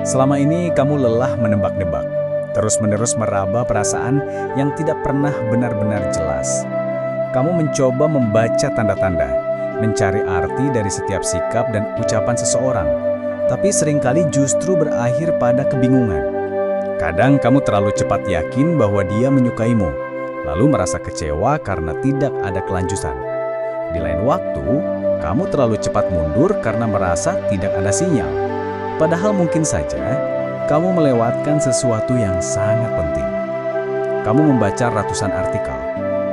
Selama ini kamu lelah menebak-nebak, terus-menerus meraba perasaan yang tidak pernah benar-benar jelas. Kamu mencoba membaca tanda-tanda, mencari arti dari setiap sikap dan ucapan seseorang, tapi seringkali justru berakhir pada kebingungan. Kadang kamu terlalu cepat yakin bahwa dia menyukaimu, lalu merasa kecewa karena tidak ada kelanjutan. Di lain waktu, kamu terlalu cepat mundur karena merasa tidak ada sinyal. Padahal mungkin saja kamu melewatkan sesuatu yang sangat penting. Kamu membaca ratusan artikel,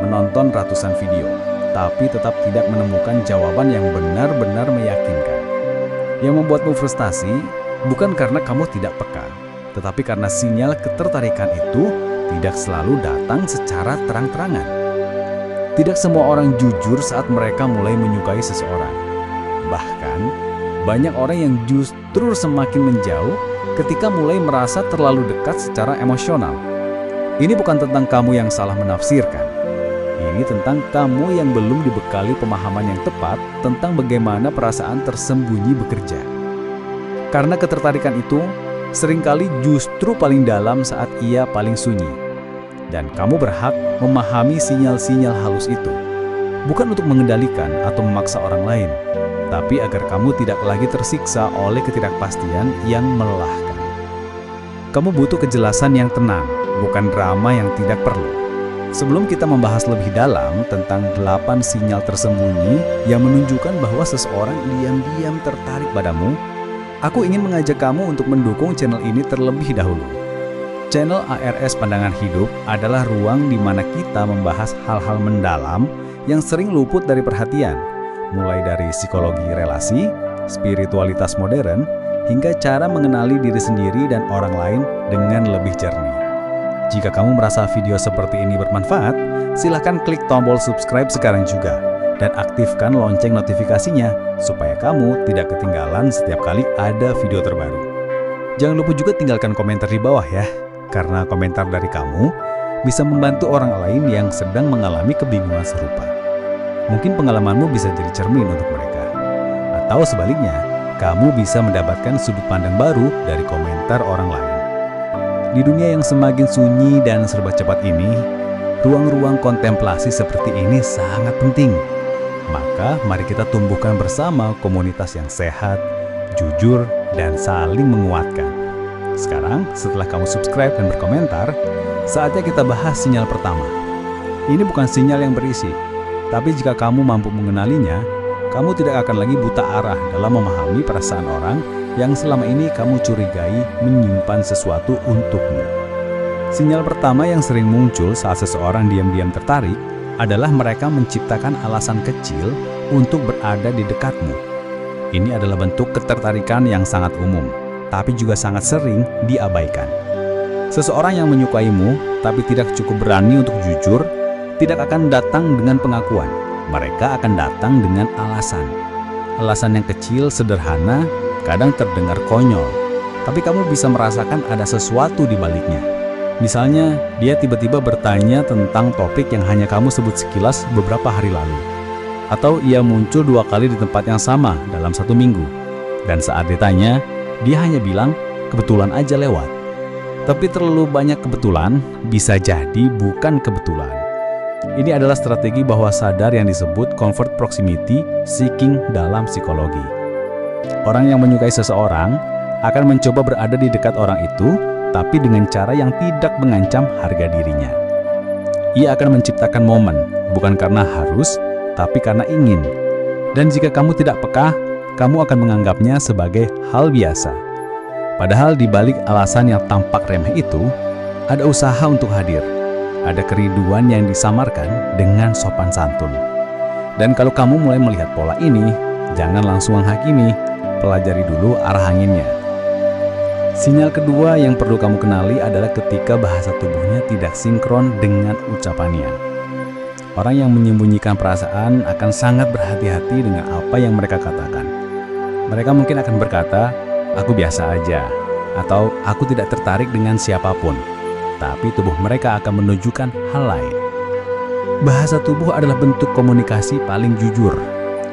menonton ratusan video, tapi tetap tidak menemukan jawaban yang benar-benar meyakinkan. Yang membuatmu frustasi bukan karena kamu tidak peka, tetapi karena sinyal ketertarikan itu tidak selalu datang secara terang-terangan. Tidak semua orang jujur saat mereka mulai menyukai seseorang. Bahkan, banyak orang yang justru semakin menjauh ketika mulai merasa terlalu dekat secara emosional. Ini bukan tentang kamu yang salah menafsirkan. Ini tentang kamu yang belum dibekali pemahaman yang tepat tentang bagaimana perasaan tersembunyi bekerja. Karena ketertarikan itu seringkali justru paling dalam saat ia paling sunyi. Dan kamu berhak memahami sinyal-sinyal halus itu. Bukan untuk mengendalikan atau memaksa orang lain, tapi agar kamu tidak lagi tersiksa oleh ketidakpastian yang melelahkan. Kamu butuh kejelasan yang tenang, bukan drama yang tidak perlu. Sebelum kita membahas lebih dalam tentang 8 sinyal tersembunyi yang menunjukkan bahwa seseorang diam-diam tertarik padamu, aku ingin mengajak kamu untuk mendukung channel ini terlebih dahulu. Channel ARS Pandangan Hidup adalah ruang di mana kita membahas hal-hal mendalam yang sering luput dari perhatian, mulai dari psikologi relasi, spiritualitas modern, hingga cara mengenali diri sendiri dan orang lain dengan lebih jernih. Jika kamu merasa video seperti ini bermanfaat, silakan klik tombol subscribe sekarang juga dan aktifkan lonceng notifikasinya supaya kamu tidak ketinggalan setiap kali ada video terbaru. Jangan lupa juga tinggalkan komentar di bawah ya, karena komentar dari kamu bisa membantu orang lain yang sedang mengalami kebingungan serupa. Mungkin pengalamanmu bisa jadi cermin untuk mereka. Atau sebaliknya, kamu bisa mendapatkan sudut pandang baru dari komentar orang lain. Di dunia yang semakin sunyi dan serba cepat ini, ruang-ruang kontemplasi seperti ini sangat penting. Maka mari kita tumbuhkan bersama komunitas yang sehat, jujur, dan saling menguatkan. Sekarang, setelah kamu subscribe dan berkomentar, saatnya kita bahas sinyal pertama. Ini bukan sinyal yang berisi, tapi jika kamu mampu mengenalinya, kamu tidak akan lagi buta arah dalam memahami perasaan orang yang selama ini kamu curigai menyimpan sesuatu untukmu. Sinyal pertama yang sering muncul saat seseorang diam-diam tertarik adalah mereka menciptakan alasan kecil untuk berada di dekatmu. Ini adalah bentuk ketertarikan yang sangat umum, tapi juga sangat sering diabaikan. Seseorang yang menyukaimu tapi tidak cukup berani untuk jujur, tidak akan datang dengan pengakuan. Mereka akan datang dengan alasan. Alasan yang kecil, sederhana, kadang terdengar konyol, tapi kamu bisa merasakan ada sesuatu di baliknya. Misalnya, dia tiba-tiba bertanya tentang topik yang hanya kamu sebut sekilas beberapa hari lalu. Atau ia muncul 2 kali di tempat yang sama dalam 1 minggu. Dan saat ditanya, dia hanya bilang, kebetulan aja lewat. Tapi terlalu banyak kebetulan bisa jadi bukan kebetulan. Ini adalah strategi bawah sadar yang disebut comfort proximity seeking dalam psikologi. Orang yang menyukai seseorang akan mencoba berada di dekat orang itu, tapi dengan cara yang tidak mengancam harga dirinya. Ia akan menciptakan momen, bukan karena harus, tapi karena ingin. Dan jika kamu tidak peka, kamu akan menganggapnya sebagai hal biasa. Padahal di balik alasan yang tampak remeh itu, ada usaha untuk hadir. Ada kerinduan yang disamarkan dengan sopan santun. Dan kalau kamu mulai melihat pola ini, jangan langsung menghakimi, pelajari dulu arah anginnya. Sinyal kedua yang perlu kamu kenali adalah ketika bahasa tubuhnya tidak sinkron dengan ucapannya. Orang yang menyembunyikan perasaan akan sangat berhati-hati dengan apa yang mereka katakan. Mereka mungkin akan berkata, aku biasa aja, atau aku tidak tertarik dengan siapapun. Tapi tubuh mereka akan menunjukkan hal lain. Bahasa tubuh adalah bentuk komunikasi paling jujur,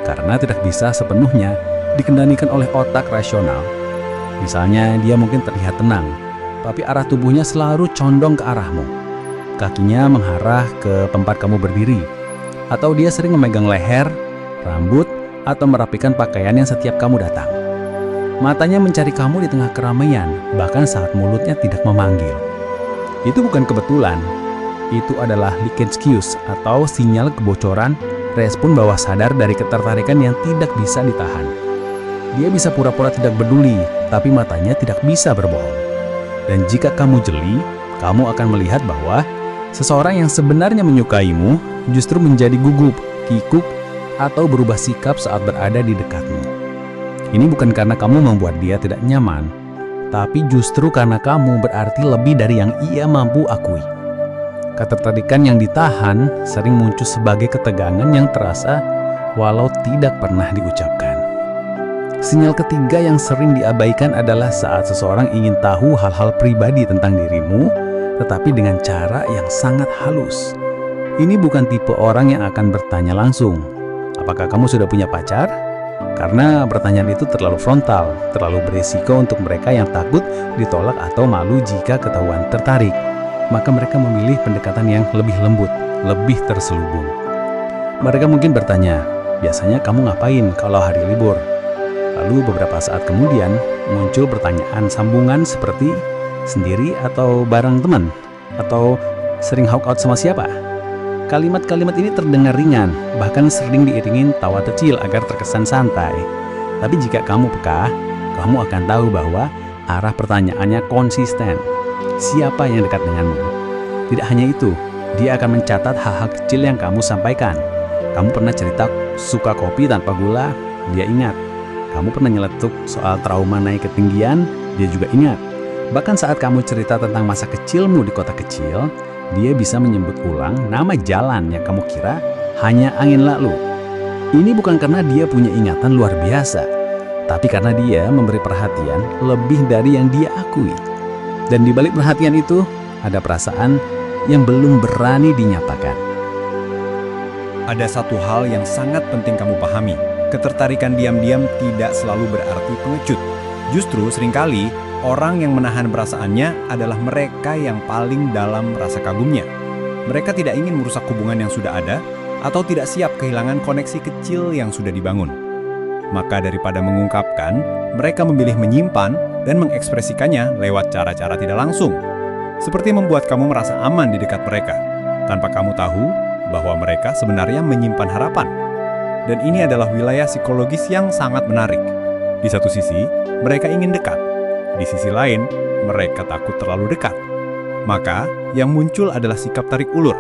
karena tidak bisa sepenuhnya dikendalikan oleh otak rasional. Misalnya dia mungkin terlihat tenang, tapi arah tubuhnya selalu condong ke arahmu. Kakinya mengarah ke tempat kamu berdiri, atau dia sering memegang leher, rambut, atau merapikan pakaian yang setiap kamu datang. Matanya mencari kamu di tengah keramaian, bahkan saat mulutnya tidak memanggil. Itu bukan kebetulan, itu adalah leakage cues atau sinyal kebocoran respon bawah sadar dari ketertarikan yang tidak bisa ditahan. Dia bisa pura-pura tidak peduli, tapi matanya tidak bisa berbohong. Dan jika kamu jeli, kamu akan melihat bahwa seseorang yang sebenarnya menyukaimu justru menjadi gugup, kikuk, atau berubah sikap saat berada di dekatmu. Ini bukan karena kamu membuat dia tidak nyaman, tapi justru karena kamu berarti lebih dari yang ia mampu akui. Ketertarikan yang ditahan sering muncul sebagai ketegangan yang terasa walau tidak pernah diucapkan. Sinyal ketiga yang sering diabaikan adalah saat seseorang ingin tahu hal-hal pribadi tentang dirimu, tetapi dengan cara yang sangat halus. Ini bukan tipe orang yang akan bertanya langsung, "Apakah kamu sudah punya pacar?" Karena pertanyaan itu terlalu frontal, terlalu beresiko untuk mereka yang takut ditolak atau malu jika ketahuan tertarik. Maka mereka memilih pendekatan yang lebih lembut, lebih terselubung. Mereka mungkin bertanya, "Biasanya kamu ngapain kalau hari libur?" Lalu beberapa saat kemudian muncul pertanyaan sambungan seperti sendiri atau bareng teman, atau sering hangout sama siapa. Kalimat-kalimat ini terdengar ringan, bahkan sering diiringin tawa kecil agar terkesan santai. Tapi jika kamu peka, kamu akan tahu bahwa arah pertanyaannya konsisten. Siapa yang dekat denganmu? Tidak hanya itu, dia akan mencatat hal-hal kecil yang kamu sampaikan. Kamu pernah cerita suka kopi tanpa gula, dia ingat. Kamu pernah nyeletuk soal trauma naik ketinggian, dia juga ingat. Bahkan saat kamu cerita tentang masa kecilmu di kota kecil, dia bisa menyebut ulang nama jalan yang kamu kira hanya angin lalu. Ini bukan karena dia punya ingatan luar biasa, tapi karena dia memberi perhatian lebih dari yang dia akui. Dan di balik perhatian itu, ada perasaan yang belum berani dinyatakan. Ada satu hal yang sangat penting kamu pahami. Ketertarikan diam-diam tidak selalu berarti pengecut. Justru seringkali orang yang menahan perasaannya adalah mereka yang paling dalam rasa kagumnya. Mereka tidak ingin merusak hubungan yang sudah ada atau tidak siap kehilangan koneksi kecil yang sudah dibangun. Maka daripada mengungkapkan, mereka memilih menyimpan dan mengekspresikannya lewat cara-cara tidak langsung. Seperti membuat kamu merasa aman di dekat mereka, tanpa kamu tahu bahwa mereka sebenarnya menyimpan harapan. Dan ini adalah wilayah psikologis yang sangat menarik. Di satu sisi, mereka ingin dekat. Di sisi lain, mereka takut terlalu dekat. Maka, yang muncul adalah sikap tarik ulur,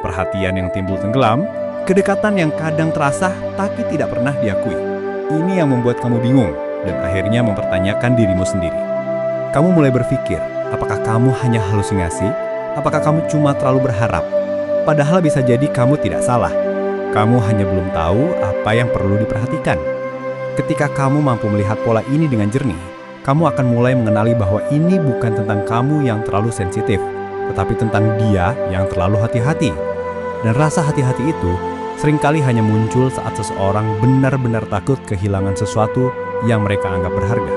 perhatian yang timbul tenggelam, kedekatan yang kadang terasa tapi tidak pernah diakui. Ini yang membuat kamu bingung dan akhirnya mempertanyakan dirimu sendiri. Kamu mulai berpikir, apakah kamu hanya halusinasi? Apakah kamu cuma terlalu berharap? Padahal bisa jadi kamu tidak salah. Kamu hanya belum tahu apa yang perlu diperhatikan. Ketika kamu mampu melihat pola ini dengan jernih, kamu akan mulai mengenali bahwa ini bukan tentang kamu yang terlalu sensitif, tetapi tentang dia yang terlalu hati-hati. Dan rasa hati-hati itu seringkali hanya muncul saat seseorang benar-benar takut kehilangan sesuatu yang mereka anggap berharga.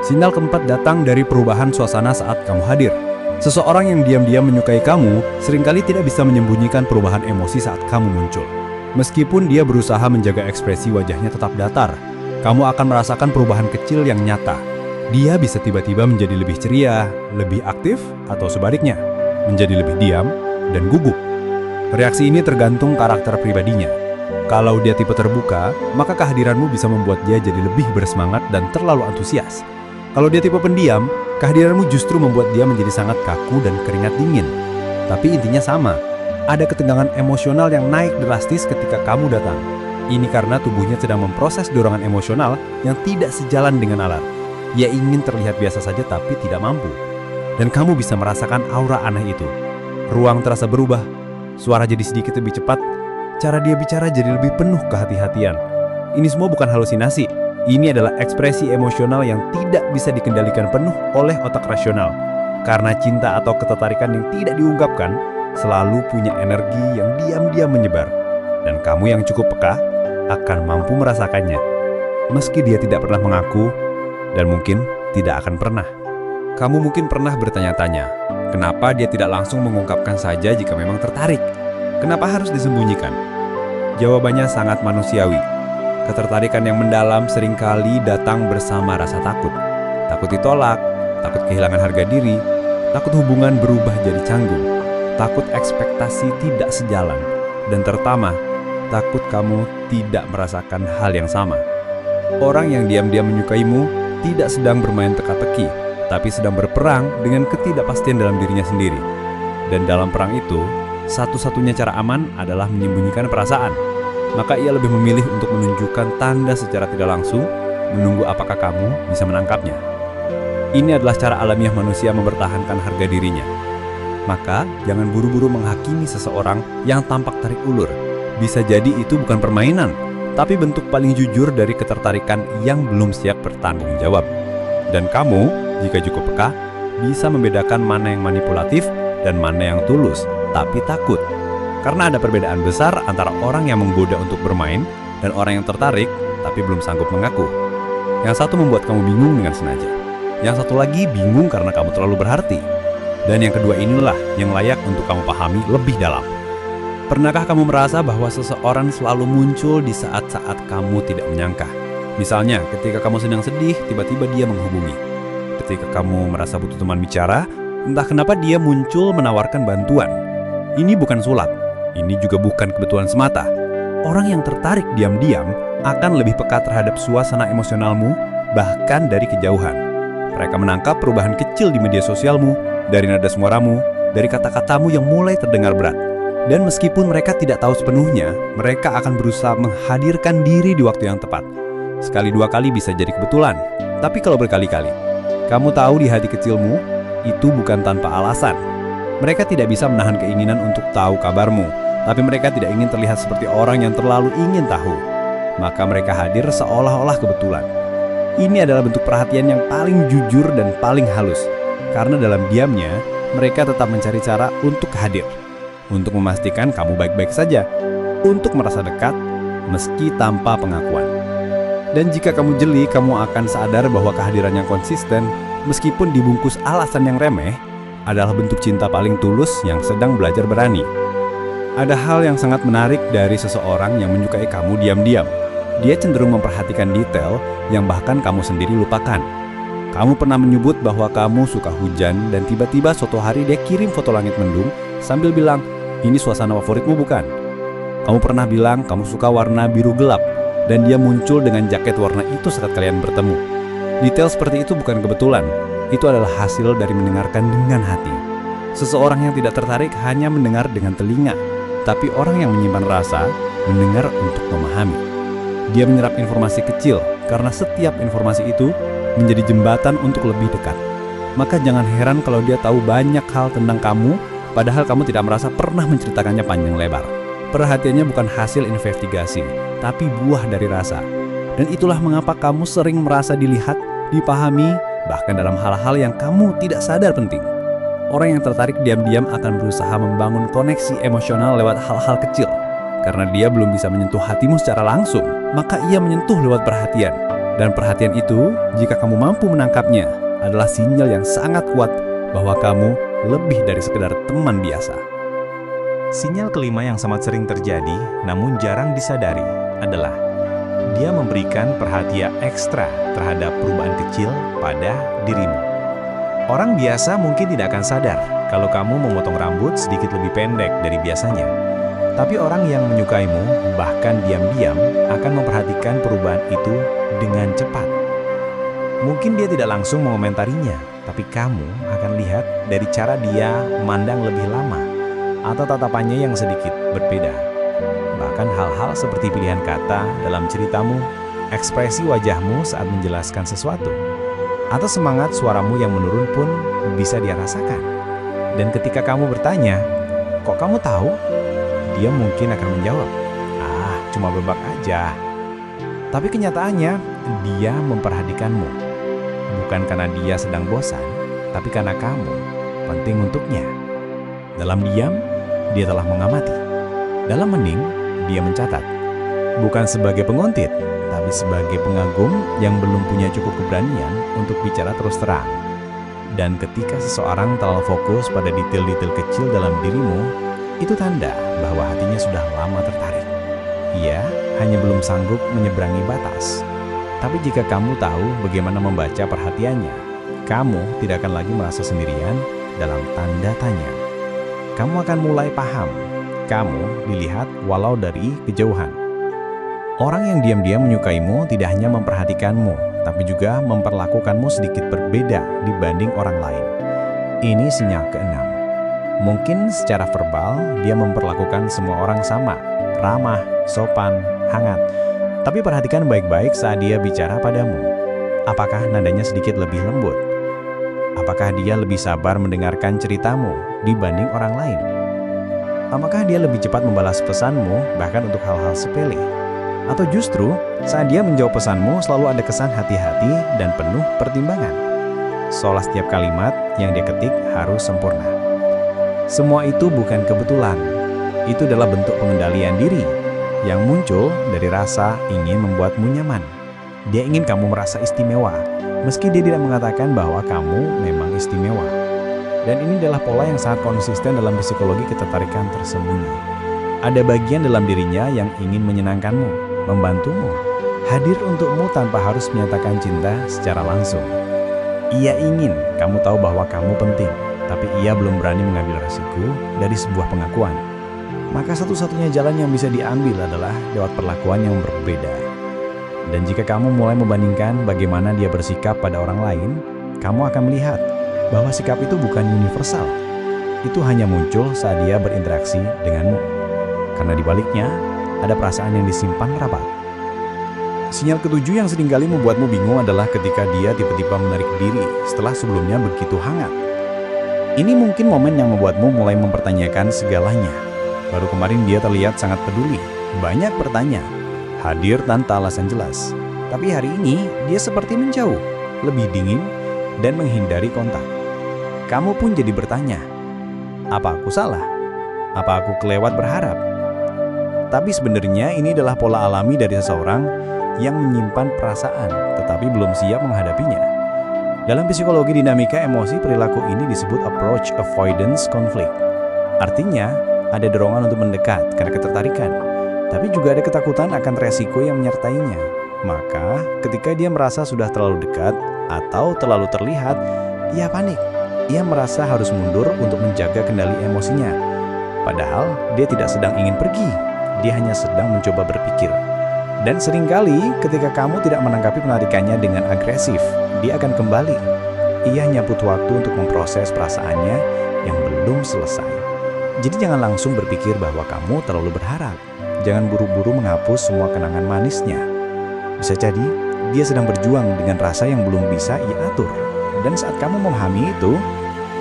Sinyal keempat datang dari perubahan suasana saat kamu hadir. Seseorang yang diam-diam menyukai kamu seringkali tidak bisa menyembunyikan perubahan emosi saat kamu muncul. Meskipun dia berusaha menjaga ekspresi wajahnya tetap datar, kamu akan merasakan perubahan kecil yang nyata. Dia bisa tiba-tiba menjadi lebih ceria, lebih aktif, atau sebaliknya, menjadi lebih diam dan gugup. Reaksi ini tergantung karakter pribadinya. Kalau dia tipe terbuka, maka kehadiranmu bisa membuat dia jadi lebih bersemangat dan terlalu antusias. Kalau dia tipe pendiam, kehadiranmu justru membuat dia menjadi sangat kaku dan keringat dingin. Tapi intinya sama. Ada ketegangan emosional yang naik drastis ketika kamu datang. Ini karena tubuhnya sedang memproses dorongan emosional yang tidak sejalan dengan alat. Ia ingin terlihat biasa saja tapi tidak mampu. Dan kamu bisa merasakan aura aneh itu. Ruang terasa berubah, suara jadi sedikit lebih cepat, cara dia bicara jadi lebih penuh kehati-hatian. Ini semua bukan halusinasi. Ini adalah ekspresi emosional yang tidak bisa dikendalikan penuh oleh otak rasional. Karena cinta atau ketertarikan yang tidak diungkapkan selalu punya energi yang diam-diam menyebar. Dan kamu yang cukup peka akan mampu merasakannya. Meski dia tidak pernah mengaku, dan mungkin tidak akan pernah. Kamu mungkin pernah bertanya-tanya, kenapa dia tidak langsung mengungkapkan saja jika memang tertarik? Kenapa harus disembunyikan? Jawabannya sangat manusiawi. Ketertarikan yang mendalam seringkali datang bersama rasa takut. Takut ditolak, takut kehilangan harga diri, takut hubungan berubah jadi canggung, takut ekspektasi tidak sejalan, dan terutama, takut kamu tidak merasakan hal yang sama. Orang yang diam-diam menyukaimu tidak sedang bermain teka-teki, tapi sedang berperang dengan ketidakpastian dalam dirinya sendiri. Dan dalam perang itu, satu-satunya cara aman adalah menyembunyikan perasaan. Maka ia lebih memilih untuk menunjukkan tanda secara tidak langsung, menunggu apakah kamu bisa menangkapnya. Ini adalah cara alamiah manusia mempertahankan harga dirinya. Maka, jangan buru-buru menghakimi seseorang yang tampak tarik ulur. Bisa jadi itu bukan permainan, tapi bentuk paling jujur dari ketertarikan yang belum siap bertanggung jawab. Dan kamu, jika cukup peka, bisa membedakan mana yang manipulatif dan mana yang tulus, tapi takut. Karena ada perbedaan besar antara orang yang menggoda untuk bermain dan orang yang tertarik, tapi belum sanggup mengaku. Yang satu membuat kamu bingung dengan sengaja. Yang satu lagi bingung karena kamu terlalu berarti. Dan yang kedua inilah yang layak untuk kamu pahami lebih dalam. Pernahkah kamu merasa bahwa seseorang selalu muncul di saat-saat kamu tidak menyangka? Misalnya, ketika kamu sedang sedih, tiba-tiba dia menghubungi. Ketika kamu merasa butuh teman bicara, entah kenapa dia muncul menawarkan bantuan. Ini bukan sulap, ini juga bukan kebetulan semata. Orang yang tertarik diam-diam akan lebih peka terhadap suasana emosionalmu, bahkan dari kejauhan. Mereka menangkap perubahan kecil di media sosialmu, dari nada suaramu, dari kata-katamu yang mulai terdengar berat. Dan meskipun mereka tidak tahu sepenuhnya, mereka akan berusaha menghadirkan diri di waktu yang tepat. Sekali dua kali bisa jadi kebetulan, tapi kalau berkali-kali, kamu tahu di hati kecilmu, itu bukan tanpa alasan. Mereka tidak bisa menahan keinginan untuk tahu kabarmu, tapi mereka tidak ingin terlihat seperti orang yang terlalu ingin tahu. Maka mereka hadir seolah-olah kebetulan. Ini adalah bentuk perhatian yang paling jujur dan paling halus, karena dalam diamnya, mereka tetap mencari cara untuk hadir. Untuk memastikan kamu baik-baik saja, untuk merasa dekat, meski tanpa pengakuan. Dan jika kamu jeli, kamu akan sadar bahwa kehadiran yang konsisten, meskipun dibungkus alasan yang remeh, adalah bentuk cinta paling tulus yang sedang belajar berani. Ada hal yang sangat menarik dari seseorang yang menyukai kamu diam-diam. Dia cenderung memperhatikan detail yang bahkan kamu sendiri lupakan. Kamu pernah menyebut bahwa kamu suka hujan dan tiba-tiba suatu hari dia kirim foto langit mendung sambil bilang, "Ini suasana favoritmu bukan?" Kamu pernah bilang kamu suka warna biru gelap dan dia muncul dengan jaket warna itu saat kalian bertemu. Detail seperti itu bukan kebetulan. Itu adalah hasil dari mendengarkan dengan hati. Seseorang yang tidak tertarik hanya mendengar dengan telinga, tapi orang yang menyimpan rasa mendengar untuk memahami. Dia menyerap informasi kecil karena setiap informasi itu menjadi jembatan untuk lebih dekat. Maka jangan heran kalau dia tahu banyak hal tentang kamu, padahal kamu tidak merasa pernah menceritakannya panjang lebar. Perhatiannya bukan hasil investigasi, tapi buah dari rasa. Dan itulah mengapa kamu sering merasa dilihat, dipahami, bahkan dalam hal-hal yang kamu tidak sadar penting. Orang yang tertarik diam-diam akan berusaha membangun koneksi emosional lewat hal-hal kecil. Karena dia belum bisa menyentuh hatimu secara langsung, maka ia menyentuh lewat perhatian. Dan perhatian itu, jika kamu mampu menangkapnya, adalah sinyal yang sangat kuat bahwa kamu lebih dari sekedar teman biasa. Sinyal kelima yang sangat sering terjadi, namun jarang disadari, adalah dia memberikan perhatian ekstra terhadap perubahan kecil pada dirimu. Orang biasa mungkin tidak akan sadar kalau kamu memotong rambut sedikit lebih pendek dari biasanya. Tapi orang yang menyukaimu, bahkan diam-diam, akan memperhatikan perubahan itu dengan cepat. Mungkin dia tidak langsung mengomentarinya, tapi kamu akan lihat dari cara dia memandang lebih lama, atau tatapannya yang sedikit berbeda. Bahkan hal-hal seperti pilihan kata dalam ceritamu, ekspresi wajahmu saat menjelaskan sesuatu, atau semangat suaramu yang menurun pun bisa dia rasakan. Dan ketika kamu bertanya, "Kok kamu tahu?" Dia mungkin akan menjawab, "Ah, cuma bebak aja." Tapi kenyataannya, dia memperhatikanmu. Bukan karena dia sedang bosan, tapi karena kamu penting untuknya. Dalam diam, dia telah mengamati. Dalam hening, dia mencatat. Bukan sebagai penguntit, tapi sebagai pengagum yang belum punya cukup keberanian untuk bicara terus terang. Dan ketika seseorang terlalu fokus pada detail-detail kecil dalam dirimu, itu tanda bahwa hatinya sudah lama tertarik. Ia hanya belum sanggup menyeberangi batas. Tapi jika kamu tahu bagaimana membaca perhatiannya, kamu tidak akan lagi merasa sendirian dalam tanda tanya. Kamu akan mulai paham. Kamu dilihat walau dari kejauhan. Orang yang diam-diam menyukaimu tidak hanya memperhatikanmu, tapi juga memperlakukanmu sedikit berbeda dibanding orang lain. Ini sinyal keenam. Mungkin secara verbal dia memperlakukan semua orang sama, ramah, sopan, hangat. Tapi perhatikan baik-baik saat dia bicara padamu. Apakah nadanya sedikit lebih lembut? Apakah dia lebih sabar mendengarkan ceritamu dibanding orang lain? Apakah dia lebih cepat membalas pesanmu bahkan untuk hal-hal sepele? Atau justru saat dia menjawab pesanmu selalu ada kesan hati-hati dan penuh pertimbangan? Seolah setiap kalimat yang dia ketik harus sempurna. Semua itu bukan kebetulan. Itu adalah bentuk pengendalian diri yang muncul dari rasa ingin membuatmu nyaman. Dia ingin kamu merasa istimewa, meski dia tidak mengatakan bahwa kamu memang istimewa. Dan ini adalah pola yang sangat konsisten dalam psikologi ketertarikan tersembunyi. Ada bagian dalam dirinya yang ingin menyenangkanmu, membantumu, hadir untukmu tanpa harus menyatakan cinta secara langsung. Ia ingin kamu tahu bahwa kamu penting, tapi ia belum berani mengambil resiko dari sebuah pengakuan. Maka satu-satunya jalan yang bisa diambil adalah lewat perlakuan yang berbeda. Dan jika kamu mulai membandingkan bagaimana dia bersikap pada orang lain, kamu akan melihat bahwa sikap itu bukan universal. Itu hanya muncul saat dia berinteraksi denganmu. Karena di baliknya ada perasaan yang disimpan rapat. Sinyal ketujuh yang seringkali membuatmu bingung adalah ketika dia tiba-tiba menarik diri setelah sebelumnya begitu hangat. Ini mungkin momen yang membuatmu mulai mempertanyakan segalanya. Baru kemarin dia terlihat sangat peduli, banyak bertanya, hadir tanpa alasan jelas. Tapi hari ini dia seperti menjauh, lebih dingin, dan menghindari kontak. Kamu pun jadi bertanya, apa aku salah? Apa aku kelewat berharap? Tapi sebenarnya ini adalah pola alami dari seseorang yang menyimpan perasaan tetapi belum siap menghadapinya. Dalam psikologi dinamika emosi, perilaku ini disebut approach avoidance conflict. Artinya, ada dorongan untuk mendekat karena ketertarikan, tapi juga ada ketakutan akan resiko yang menyertainya. Maka, ketika dia merasa sudah terlalu dekat atau terlalu terlihat, ia panik. Ia merasa harus mundur untuk menjaga kendali emosinya. Padahal, dia tidak sedang ingin pergi. Dia hanya sedang mencoba berpikir. Dan seringkali ketika kamu tidak menanggapi penarikannya dengan agresif, dia akan kembali. Ia hanya butuh waktu untuk memproses perasaannya yang belum selesai. Jadi jangan langsung berpikir bahwa kamu terlalu berharap. Jangan buru-buru menghapus semua kenangan manisnya. Bisa jadi, dia sedang berjuang dengan rasa yang belum bisa ia atur. Dan saat kamu memahami itu,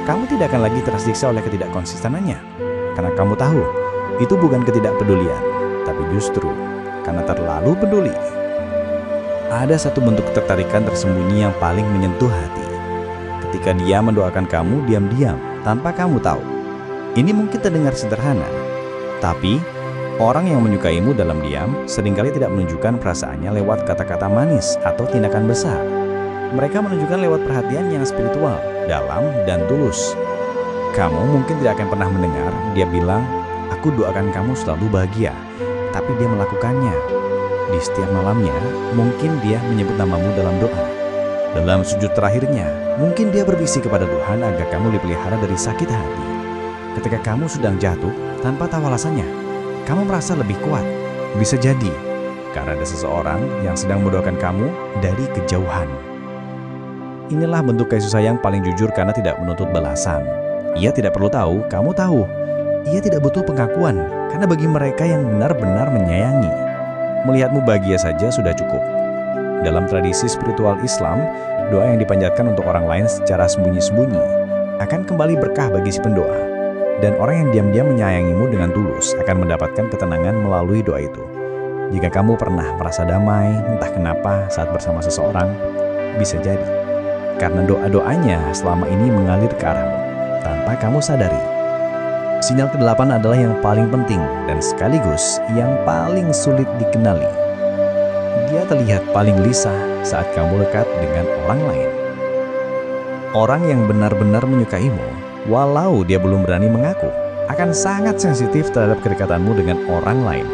kamu tidak akan lagi tersiksa oleh ketidakkonsistenannya. Karena kamu tahu, itu bukan ketidakpedulian, tapi justru karena terlalu peduli. Ada satu bentuk ketertarikan tersembunyi yang paling menyentuh hati. Ketika dia mendoakan kamu diam-diam, tanpa kamu tahu. Ini mungkin terdengar sederhana, tapi orang yang menyukaimu dalam diam seringkali tidak menunjukkan perasaannya lewat kata-kata manis atau tindakan besar. Mereka menunjukkan lewat perhatian yang spiritual, dalam, dan tulus. Kamu mungkin tidak akan pernah mendengar dia bilang, "Aku doakan kamu selalu bahagia," tapi dia melakukannya. Di setiap malamnya, mungkin dia menyebut namamu dalam doa. Dalam sujud terakhirnya, mungkin dia berbisik kepada Tuhan agar kamu dipelihara dari sakit hati. Ketika kamu sedang jatuh, tanpa tahu alasannya, kamu merasa lebih kuat. Bisa jadi, karena ada seseorang yang sedang mendoakan kamu dari kejauhan. Inilah bentuk kasih sayang paling jujur karena tidak menuntut balasan. Ia tidak perlu tahu, kamu tahu. Ia tidak butuh pengakuan, karena bagi mereka yang benar-benar menyayangi, melihatmu bahagia saja sudah cukup. Dalam tradisi spiritual Islam, doa yang dipanjatkan untuk orang lain secara sembunyi-sembunyi akan kembali berkah bagi si pendoa. Dan orang yang diam-diam menyayangimu dengan tulus akan mendapatkan ketenangan melalui doa itu. Jika kamu pernah merasa damai, entah kenapa saat bersama seseorang, bisa jadi karena doa-doanya selama ini mengalir ke arahmu, tanpa kamu sadari. Sinyal ke-8 adalah yang paling penting dan sekaligus yang paling sulit dikenali. dia terlihat paling gelisah saat kamu dekat dengan orang lain. Orang yang benar-benar menyukaimu, walau dia belum berani mengaku, akan sangat sensitif terhadap kedekatanmu dengan orang lain,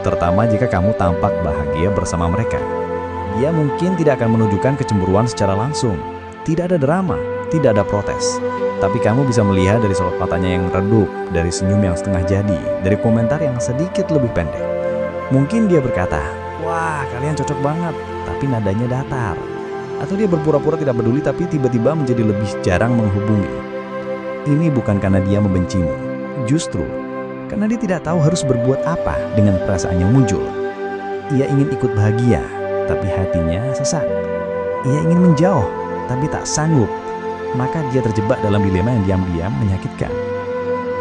terutama jika kamu tampak bahagia bersama mereka. Dia mungkin tidak akan menunjukkan kecemburuan secara langsung, tidak ada drama, tidak ada protes. Tapi kamu bisa melihat dari sorot matanya yang redup, dari senyum yang setengah jadi, dari komentar yang sedikit lebih pendek. Mungkin dia berkata, "Wah, kalian cocok banget," tapi nadanya datar. Atau dia berpura-pura tidak peduli tapi tiba-tiba menjadi lebih jarang menghubungi. Ini bukan karena dia membencimu, justru karena dia tidak tahu harus berbuat apa dengan perasaan yang muncul. Ia ingin ikut bahagia, tapi hatinya sesak. Ia ingin menjauh, tapi tak sanggup. Maka dia terjebak dalam dilema yang diam-diam menyakitkan.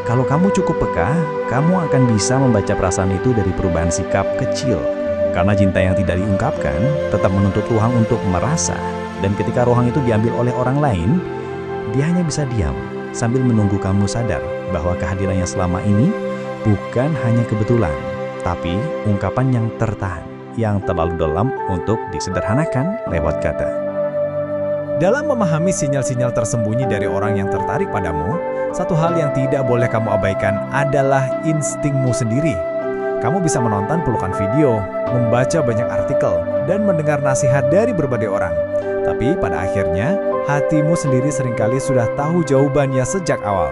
Kalau kamu cukup peka, kamu akan bisa membaca perasaan itu dari perubahan sikap kecil. Karena cinta yang tidak diungkapkan tetap menuntut ruang untuk merasa. Dan ketika ruang itu diambil oleh orang lain, dia hanya bisa diam sambil menunggu kamu sadar bahwa kehadiran yang selama ini bukan hanya kebetulan, tapi ungkapan yang tertahan, yang terlalu dalam untuk disederhanakan lewat kata. Dalam memahami sinyal-sinyal tersembunyi dari orang yang tertarik padamu, satu hal yang tidak boleh kamu abaikan adalah instingmu sendiri. Kamu bisa menonton puluhan video, membaca banyak artikel, dan mendengar nasihat dari berbagai orang. Tapi pada akhirnya, hatimu sendiri seringkali sudah tahu jawabannya sejak awal.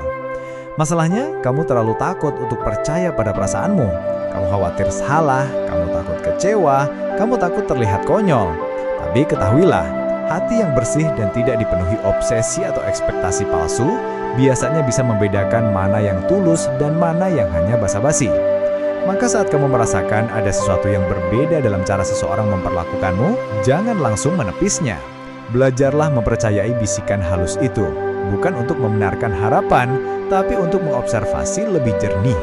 Masalahnya, kamu terlalu takut untuk percaya pada perasaanmu. Kamu khawatir salah, kamu takut kecewa, kamu takut terlihat konyol. Tapi ketahuilah, hati yang bersih dan tidak dipenuhi obsesi atau ekspektasi palsu biasanya bisa membedakan mana yang tulus dan mana yang hanya basa-basi. Maka saat kamu merasakan ada sesuatu yang berbeda dalam cara seseorang memperlakukanmu, jangan langsung menepisnya. Belajarlah mempercayai bisikan halus itu, bukan untuk membenarkan harapan, tapi untuk mengobservasi lebih jernih.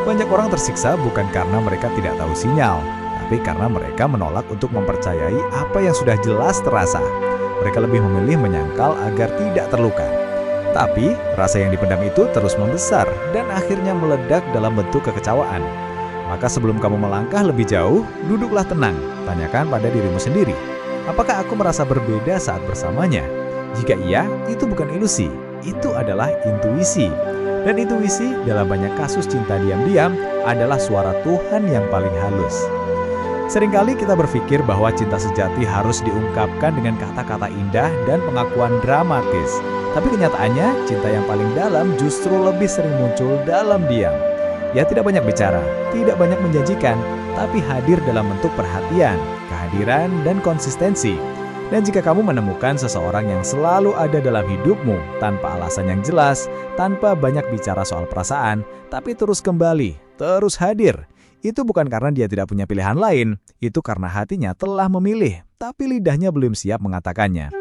Banyak orang tersiksa bukan karena mereka tidak tahu sinyal, tapi karena mereka menolak untuk mempercayai apa yang sudah jelas terasa. Mereka lebih memilih menyangkal agar tidak terluka. Tapi, rasa yang dipendam itu terus membesar dan akhirnya meledak dalam bentuk kekecewaan. Maka sebelum kamu melangkah lebih jauh, duduklah tenang. Tanyakan pada dirimu sendiri, apakah aku merasa berbeda saat bersamanya? Jika iya, itu bukan ilusi, itu adalah intuisi. Dan intuisi dalam banyak kasus cinta diam-diam adalah suara Tuhan yang paling halus. Seringkali kita berpikir bahwa cinta sejati harus diungkapkan dengan kata-kata indah dan pengakuan dramatis. Tapi kenyataannya, cinta yang paling dalam justru lebih sering muncul dalam diam. Ia tidak banyak bicara, tidak banyak menjanjikan, tapi hadir dalam bentuk perhatian, kehadiran, dan konsistensi. Dan jika kamu menemukan seseorang yang selalu ada dalam hidupmu, tanpa alasan yang jelas, tanpa banyak bicara soal perasaan, tapi terus kembali, terus hadir, itu bukan karena dia tidak punya pilihan lain, itu karena hatinya telah memilih, tapi lidahnya belum siap mengatakannya.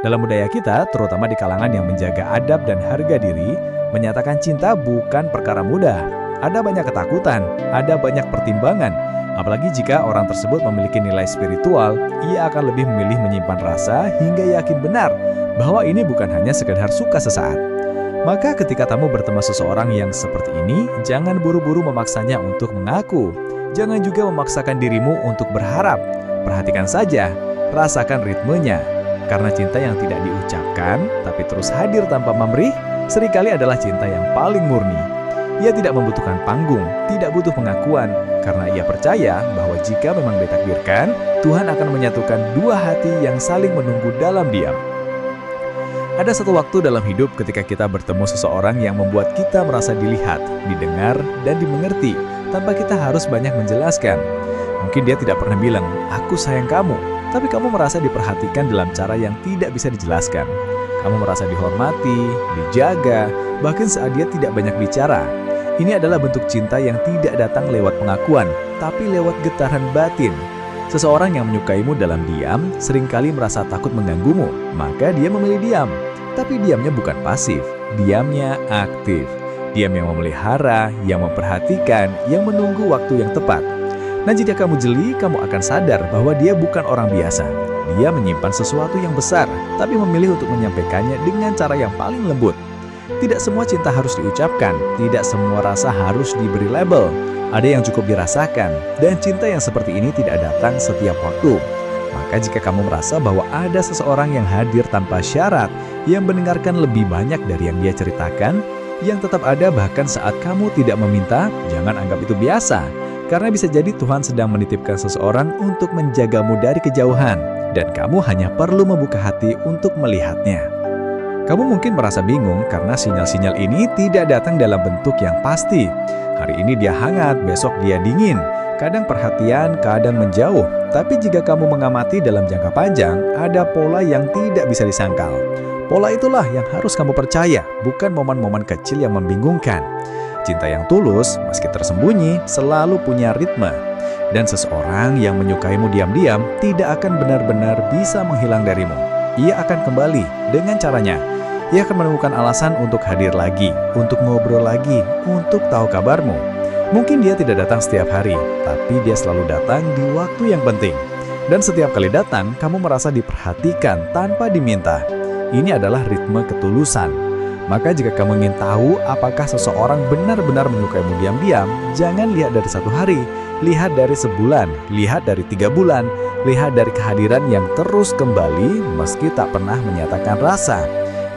Dalam budaya kita, terutama di kalangan yang menjaga adab dan harga diri, menyatakan cinta bukan perkara mudah. Ada banyak ketakutan, ada banyak pertimbangan. Apalagi jika orang tersebut memiliki nilai spiritual, ia akan lebih memilih menyimpan rasa hingga yakin benar bahwa ini bukan hanya sekedar suka sesaat. Maka ketika kamu bertemu seseorang yang seperti ini, jangan buru-buru memaksanya untuk mengaku. Jangan juga memaksakan dirimu untuk berharap. Perhatikan saja, rasakan ritmenya. Karena cinta yang tidak diucapkan, tapi terus hadir tanpa pamrih, seringkali adalah cinta yang paling murni. Ia tidak membutuhkan panggung, tidak butuh pengakuan, karena ia percaya bahwa jika memang ditakdirkan, Tuhan akan menyatukan dua hati yang saling menunggu dalam diam. Ada satu waktu dalam hidup ketika kita bertemu seseorang yang membuat kita merasa dilihat, didengar, dan dimengerti, tanpa kita harus banyak menjelaskan. Mungkin dia tidak pernah bilang, "Aku sayang kamu," tapi kamu merasa diperhatikan dalam cara yang tidak bisa dijelaskan. Kamu merasa dihormati, dijaga, bahkan saat dia tidak banyak bicara. Ini adalah bentuk cinta yang tidak datang lewat pengakuan, tapi lewat getaran batin. Seseorang yang menyukaimu dalam diam seringkali merasa takut mengganggumu, maka dia memilih diam. Tapi diamnya bukan pasif, diamnya aktif. Diam yang memelihara, yang memperhatikan, yang menunggu waktu yang tepat. Nah, jika kamu jeli, kamu akan sadar bahwa dia bukan orang biasa. Dia menyimpan sesuatu yang besar, tapi memilih untuk menyampaikannya dengan cara yang paling lembut. Tidak semua cinta harus diucapkan, tidak semua rasa harus diberi label. ada yang cukup dirasakan, dan cinta yang seperti ini tidak datang setiap waktu. Maka jika kamu merasa bahwa ada seseorang yang hadir tanpa syarat, yang mendengarkan lebih banyak dari yang dia ceritakan, yang tetap ada bahkan saat kamu tidak meminta, jangan anggap itu biasa. Karena bisa jadi Tuhan sedang menitipkan seseorang untuk menjagamu dari kejauhan, dan kamu hanya perlu membuka hati untuk melihatnya. Kamu mungkin merasa bingung karena sinyal-sinyal ini tidak datang dalam bentuk yang pasti. Hari ini dia hangat, besok dia dingin. Kadang perhatian, kadang menjauh. Tapi jika kamu mengamati dalam jangka panjang, ada pola yang tidak bisa disangkal. Pola itulah yang harus kamu percaya, bukan momen-momen kecil yang membingungkan. Cinta yang tulus, meski tersembunyi, selalu punya ritme. Dan seseorang yang menyukaimu diam-diam tidak akan benar-benar bisa menghilang darimu. Ia akan kembali dengan caranya. Ia akan menemukan alasan untuk hadir lagi, untuk ngobrol lagi, untuk tahu kabarmu. Mungkin dia tidak datang setiap hari, tapi dia selalu datang di waktu yang penting. Dan setiap kali datang, kamu merasa diperhatikan tanpa diminta. Ini adalah ritme ketulusan. Maka jika kamu ingin tahu apakah seseorang benar-benar menyukaimu diam-diam, jangan lihat dari 1 hari, lihat dari sebulan, lihat dari 3 bulan, lihat dari kehadiran yang terus kembali meski tak pernah menyatakan rasa.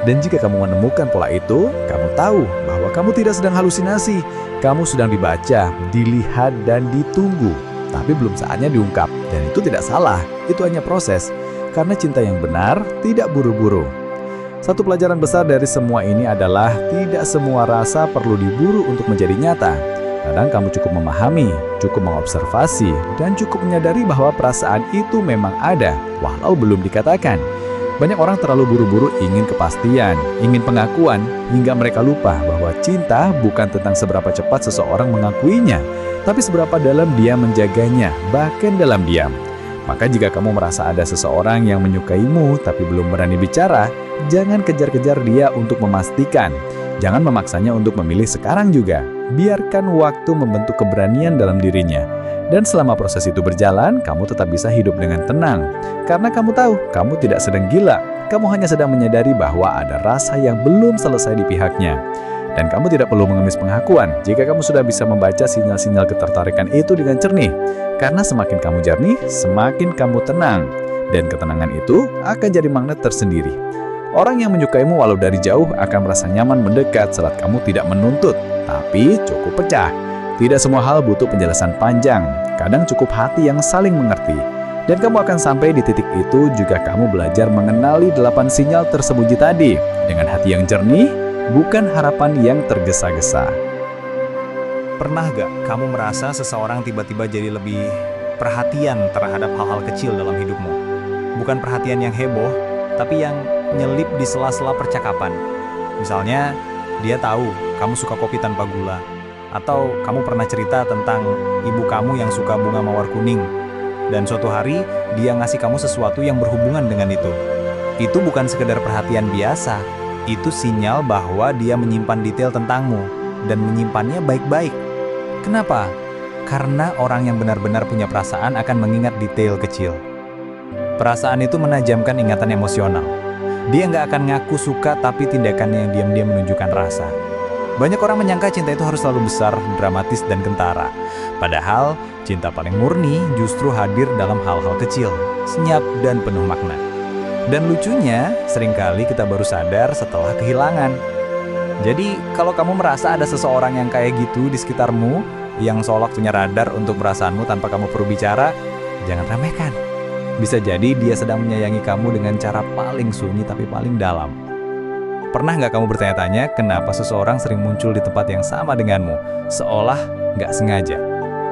Dan jika kamu menemukan pola itu, kamu tahu bahwa kamu tidak sedang halusinasi. Kamu sedang dibaca, dilihat, dan ditunggu. Tapi belum saatnya diungkap. Dan itu tidak salah, itu hanya proses. Karena cinta yang benar tidak buru-buru. Satu pelajaran besar dari semua ini adalah tidak semua rasa perlu diburu untuk menjadi nyata. Kadang kamu cukup memahami, cukup mengobservasi, dan cukup menyadari bahwa perasaan itu memang ada, walau belum dikatakan. Banyak orang terlalu buru-buru ingin kepastian, ingin pengakuan, hingga mereka lupa bahwa cinta bukan tentang seberapa cepat seseorang mengakuinya, tapi seberapa dalam dia menjaganya, bahkan dalam diam. Maka jika kamu merasa ada seseorang yang menyukaimu tapi belum berani bicara, jangan kejar-kejar dia untuk memastikan. Jangan memaksanya untuk memilih sekarang juga. Biarkan waktu membentuk keberanian dalam dirinya. Dan selama proses itu berjalan, kamu tetap bisa hidup dengan tenang. Karena kamu tahu, kamu tidak sedang gila. Kamu hanya sedang menyadari bahwa ada rasa yang belum selesai di pihaknya. Dan kamu tidak perlu mengemis pengakuan jika kamu sudah bisa membaca sinyal-sinyal ketertarikan itu dengan jernih. Karena semakin kamu jernih, semakin kamu tenang. Dan ketenangan itu akan jadi magnet tersendiri. Orang yang menyukaimu walau dari jauh akan merasa nyaman mendekat saat kamu tidak menuntut, tapi cukup pecah. Tidak semua hal butuh penjelasan panjang, kadang cukup hati yang saling mengerti. Dan kamu akan sampai di titik itu jika kamu belajar mengenali 8 sinyal tersembunyi tadi, dengan hati yang jernih, bukan harapan yang tergesa-gesa. Pernah gak kamu merasa seseorang tiba-tiba jadi lebih perhatian terhadap hal-hal kecil dalam hidupmu? Bukan perhatian yang heboh, tapi yang nyelip di sela-sela percakapan. Misalnya, dia tahu kamu suka kopi tanpa gula, atau kamu pernah cerita tentang ibu kamu yang suka bunga mawar kuning, dan suatu hari dia ngasih kamu sesuatu yang berhubungan dengan itu. Itu bukan sekedar perhatian biasa, itu sinyal bahwa dia menyimpan detail tentangmu, dan menyimpannya baik-baik. Kenapa? Karena orang yang benar-benar punya perasaan akan mengingat detail kecil. Perasaan itu menajamkan ingatan emosional. Dia nggak akan ngaku suka, tapi tindakannya yang diam-diam menunjukkan rasa. Banyak orang menyangka cinta itu harus selalu besar, dramatis, dan kentara. Padahal, cinta paling murni justru hadir dalam hal-hal kecil, senyap, dan penuh makna. Dan lucunya, seringkali kita baru sadar setelah kehilangan. Jadi, kalau kamu merasa ada seseorang yang kayak gitu di sekitarmu, yang seolah punya radar untuk perasaanmu tanpa kamu perlu bicara, jangan remehkan. Bisa jadi dia sedang menyayangi kamu dengan cara paling sunyi tapi paling dalam. Pernah nggak kamu bertanya-tanya kenapa seseorang sering muncul di tempat yang sama denganmu, seolah nggak sengaja?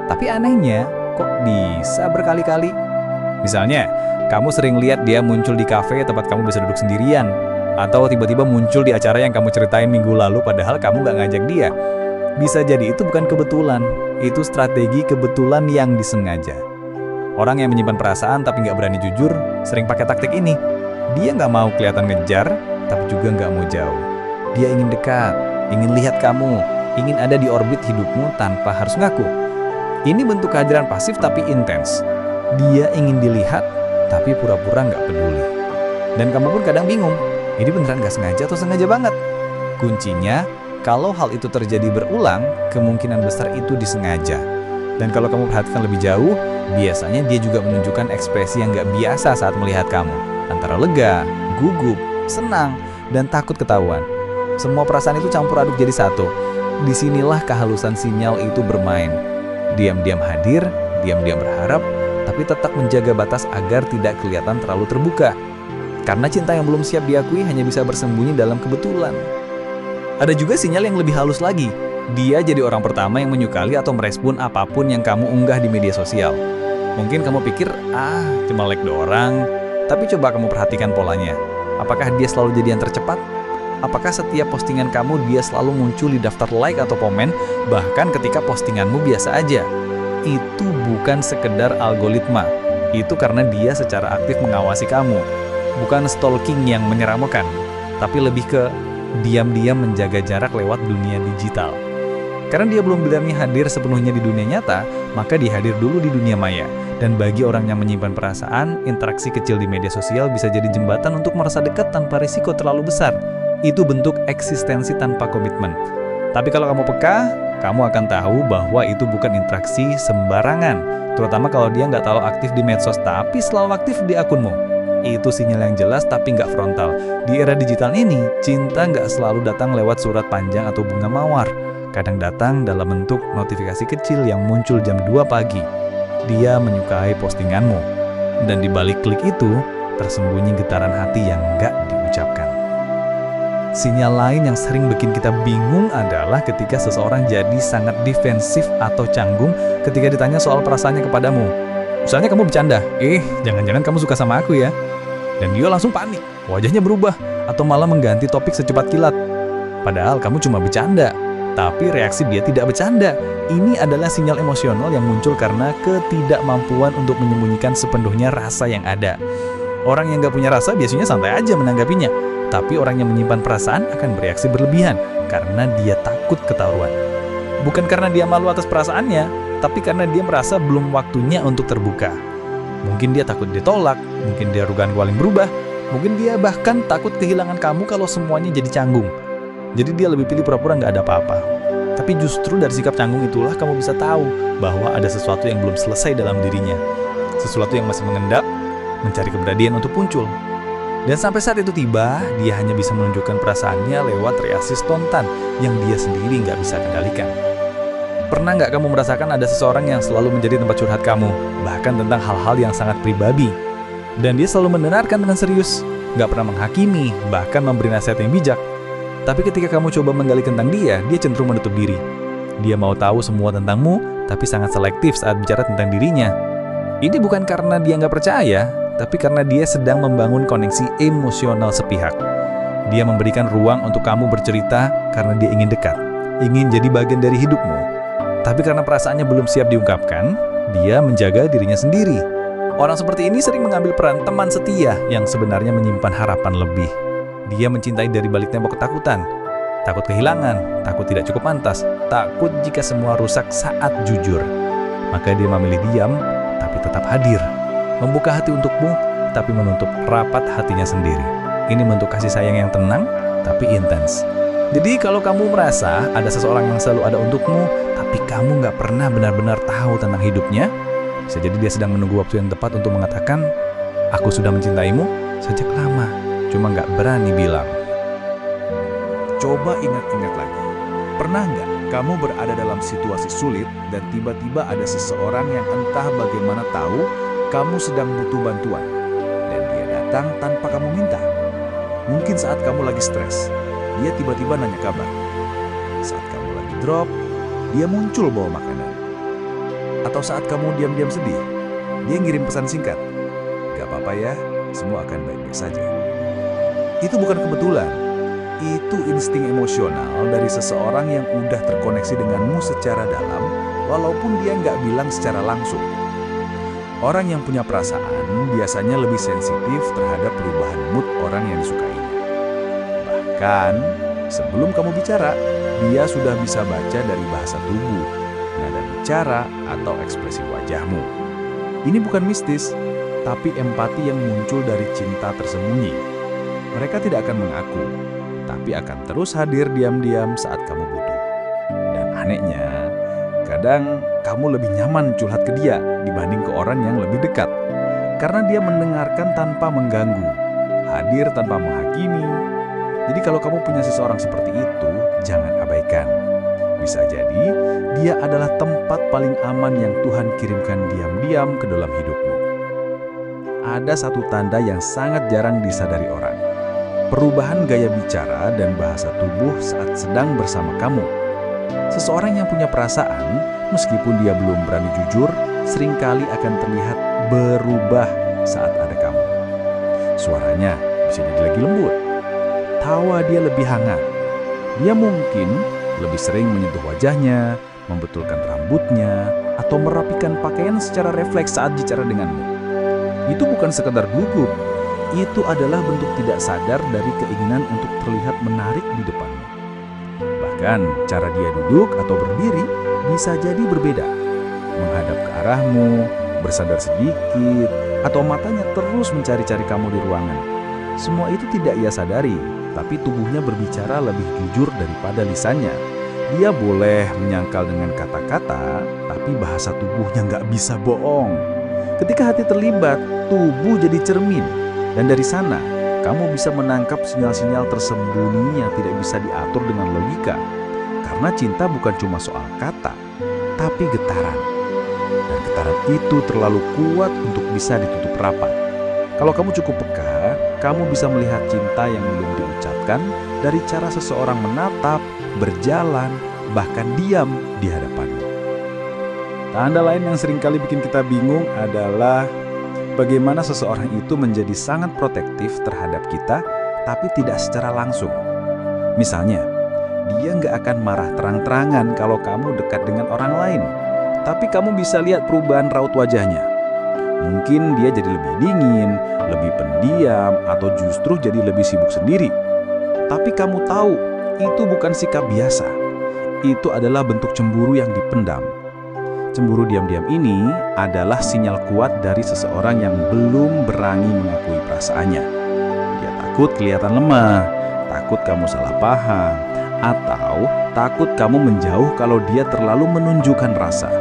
Tapi anehnya, kok bisa berkali-kali? Misalnya, kamu sering lihat dia muncul di kafe tempat kamu bisa duduk sendirian, atau tiba-tiba muncul di acara yang kamu ceritain minggu lalu padahal kamu nggak ngajak dia. Bisa jadi itu bukan kebetulan, itu strategi kebetulan yang disengaja. Orang yang menyimpan perasaan tapi nggak berani jujur sering pakai taktik ini. Dia nggak mau kelihatan ngejar, tapi juga nggak mau jauh. Dia ingin dekat, ingin lihat kamu, ingin ada di orbit hidupmu tanpa harus ngaku. Ini bentuk kehadiran pasif tapi intens. Dia ingin dilihat, tapi pura-pura nggak peduli. Dan kamu pun kadang bingung, ini beneran nggak sengaja atau sengaja banget? Kuncinya, Kalau hal itu terjadi berulang, kemungkinan besar itu disengaja. Dan kalau kamu perhatikan lebih jauh, biasanya dia juga menunjukkan ekspresi yang gak biasa saat melihat kamu. Antara lega, gugup, senang, dan takut ketahuan. Semua perasaan itu campur aduk jadi satu. Disinilah kehalusan sinyal itu bermain. Diam-diam hadir, diam-diam berharap, tapi tetap menjaga batas agar tidak kelihatan terlalu terbuka. Karena cinta yang belum siap diakui hanya bisa bersembunyi dalam kebetulan. Ada juga sinyal yang lebih halus lagi. Dia jadi orang pertama yang menyukai atau merespon apapun yang kamu unggah di media sosial. Mungkin kamu pikir, cuma like doang. Tapi coba kamu perhatikan polanya. Apakah dia selalu jadi yang tercepat? Apakah setiap postingan kamu dia selalu muncul di daftar like atau komen, bahkan ketika postinganmu biasa aja? Itu bukan sekedar algoritma. Itu karena dia secara aktif mengawasi kamu. Bukan stalking yang menyeramkan, tapi lebih ke diam-diam menjaga jarak lewat dunia digital. Karena dia belum berani hadir sepenuhnya di dunia nyata, maka dia hadir dulu di dunia maya. Dan bagi orang yang menyimpan perasaan, interaksi kecil di media sosial bisa jadi jembatan untuk merasa dekat tanpa risiko terlalu besar. Itu bentuk eksistensi tanpa komitmen. Tapi kalau kamu peka, kamu akan tahu bahwa itu bukan interaksi sembarangan. Terutama kalau dia nggak terlalu aktif di medsos, tapi selalu aktif di akunmu. Itu sinyal yang jelas tapi nggak frontal. Di era digital ini, cinta nggak selalu datang lewat surat panjang atau bunga mawar. Kadang datang dalam bentuk notifikasi kecil yang muncul jam 2 pagi. Dia menyukai postinganmu. Dan di balik klik itu, tersembunyi getaran hati yang nggak diucapkan. Sinyal lain yang sering bikin kita bingung adalah ketika seseorang jadi sangat defensif atau canggung ketika ditanya soal perasaannya kepadamu. Misalnya kamu bercanda, jangan-jangan kamu suka sama aku ya? Dan dia langsung panik, wajahnya berubah, atau malah mengganti topik secepat kilat. Padahal kamu cuma bercanda, tapi reaksi dia tidak bercanda. Ini adalah sinyal emosional yang muncul karena ketidakmampuan untuk menyembunyikan sepenuhnya rasa yang ada. Orang yang gak punya rasa biasanya santai aja menanggapinya, tapi orang yang menyimpan perasaan akan bereaksi berlebihan karena dia takut ketahuan. Bukan karena dia malu atas perasaannya, tapi karena dia merasa belum waktunya untuk terbuka. Mungkin dia takut ditolak, mungkin dia ragu paling berubah, mungkin dia bahkan takut kehilangan kamu kalau semuanya jadi canggung. Jadi dia lebih pilih pura-pura nggak ada apa-apa. Tapi justru dari sikap canggung itulah kamu bisa tahu bahwa ada sesuatu yang belum selesai dalam dirinya. Sesuatu yang masih mengendap, mencari keberanian untuk muncul. Dan sampai saat itu tiba, dia hanya bisa menunjukkan perasaannya lewat reaksi spontan yang dia sendiri nggak bisa kendalikan. Pernah nggak kamu merasakan ada seseorang yang selalu menjadi tempat curhat kamu, bahkan tentang hal-hal yang sangat pribadi? Dan dia selalu mendengarkan dengan serius, nggak pernah menghakimi, bahkan memberi nasihat yang bijak. Tapi ketika kamu coba menggali tentang dia cenderung menutup diri. Dia mau tahu semua tentangmu, tapi sangat selektif saat bicara tentang dirinya. Ini bukan karena dia nggak percaya, tapi karena dia sedang membangun koneksi emosional sepihak. Dia memberikan ruang untuk kamu bercerita karena dia ingin dekat, ingin jadi bagian dari hidupmu. Tapi karena perasaannya belum siap diungkapkan, dia menjaga dirinya sendiri. Orang seperti ini sering mengambil peran teman setia yang sebenarnya menyimpan harapan lebih. Dia mencintai dari balik tembok ketakutan. Takut kehilangan, takut tidak cukup pantas, takut jika semua rusak saat jujur. Maka dia memilih diam, tapi tetap hadir. Membuka hati untukmu, tapi menutup rapat hatinya sendiri. Ini bentuk kasih sayang yang tenang, tapi intens. Jadi kalau kamu merasa ada seseorang yang selalu ada untukmu, tapi kamu nggak pernah benar-benar tahu tentang hidupnya, bisa jadi dia sedang menunggu waktu yang tepat untuk mengatakan, aku sudah mencintaimu sejak lama, cuma nggak berani bilang. Coba ingat-ingat lagi. Pernah nggak kamu berada dalam situasi sulit dan tiba-tiba ada seseorang yang entah bagaimana tahu kamu sedang butuh bantuan dan dia datang tanpa kamu minta? Mungkin saat kamu lagi stres, dia tiba-tiba nanya kabar. Saat kamu lagi drop, dia muncul bawa makanan. Atau saat kamu diam-diam sedih, dia ngirim pesan singkat. Gak apa-apa ya, semua akan baik-baik saja. Itu bukan kebetulan. Itu insting emosional dari seseorang yang udah terkoneksi denganmu secara dalam, walaupun dia nggak bilang secara langsung. Orang yang punya perasaan biasanya lebih sensitif terhadap perubahan mood orang yang disukainya. Bahkan, sebelum kamu bicara, dia sudah bisa baca dari bahasa tubuh, nada bicara, atau ekspresi wajahmu. Ini bukan mistis, tapi empati yang muncul dari cinta tersembunyi. Mereka tidak akan mengaku, tapi akan terus hadir diam-diam saat kamu butuh. Dan anehnya, kadang kamu lebih nyaman curhat ke dia dibanding ke orang yang lebih dekat. Karena dia mendengarkan tanpa mengganggu, hadir tanpa menghakimi. Jadi kalau kamu punya seseorang seperti itu, jangan abaikan. Bisa jadi, dia adalah tempat paling aman yang Tuhan kirimkan diam-diam ke dalam hidupmu. Ada satu tanda yang sangat jarang disadari orang. Perubahan gaya bicara dan bahasa tubuh saat sedang bersama kamu. Seseorang yang punya perasaan, meskipun dia belum berani jujur, seringkali akan terlihat berubah saat ada kamu. Suaranya bisa jadi lagi lembut. Tawa dia lebih hangat. Dia mungkin lebih sering menyentuh wajahnya, membetulkan rambutnya, atau merapikan pakaian secara refleks saat bicara denganmu. Itu bukan sekedar gugup, itu adalah bentuk tidak sadar dari keinginan untuk terlihat menarik di depanmu. Bahkan cara dia duduk atau berdiri bisa jadi berbeda. Menghadap ke arahmu, bersandar sedikit, atau matanya terus mencari-cari kamu di ruangan. Semua itu tidak ia sadari, tapi tubuhnya berbicara lebih jujur daripada lisannya. Dia boleh menyangkal dengan kata-kata, tapi bahasa tubuhnya nggak bisa bohong. Ketika hati terlibat, tubuh jadi cermin. Dan dari sana, kamu bisa menangkap sinyal-sinyal tersembunyi yang tidak bisa diatur dengan logika. Karena cinta bukan cuma soal kata, tapi getaran. Dan getaran itu terlalu kuat untuk bisa ditutup rapat. Kalau kamu cukup peka, kamu bisa melihat cinta yang belum diucapkan dari cara seseorang menatap, berjalan, bahkan diam di hadapanmu. Tanda lain yang seringkali bikin kita bingung adalah bagaimana seseorang itu menjadi sangat protektif terhadap kita, tapi tidak secara langsung. Misalnya, dia nggak akan marah terang-terangan kalau kamu dekat dengan orang lain, tapi kamu bisa lihat perubahan raut wajahnya. Mungkin dia jadi lebih dingin, lebih pendiam, atau justru jadi lebih sibuk sendiri. Tapi kamu tahu, itu bukan sikap biasa. Itu adalah bentuk cemburu yang dipendam. Cemburu diam-diam ini adalah sinyal kuat dari seseorang yang belum berani mengakui perasaannya. Dia takut kelihatan lemah, takut kamu salah paham, atau takut kamu menjauh kalau dia terlalu menunjukkan rasa.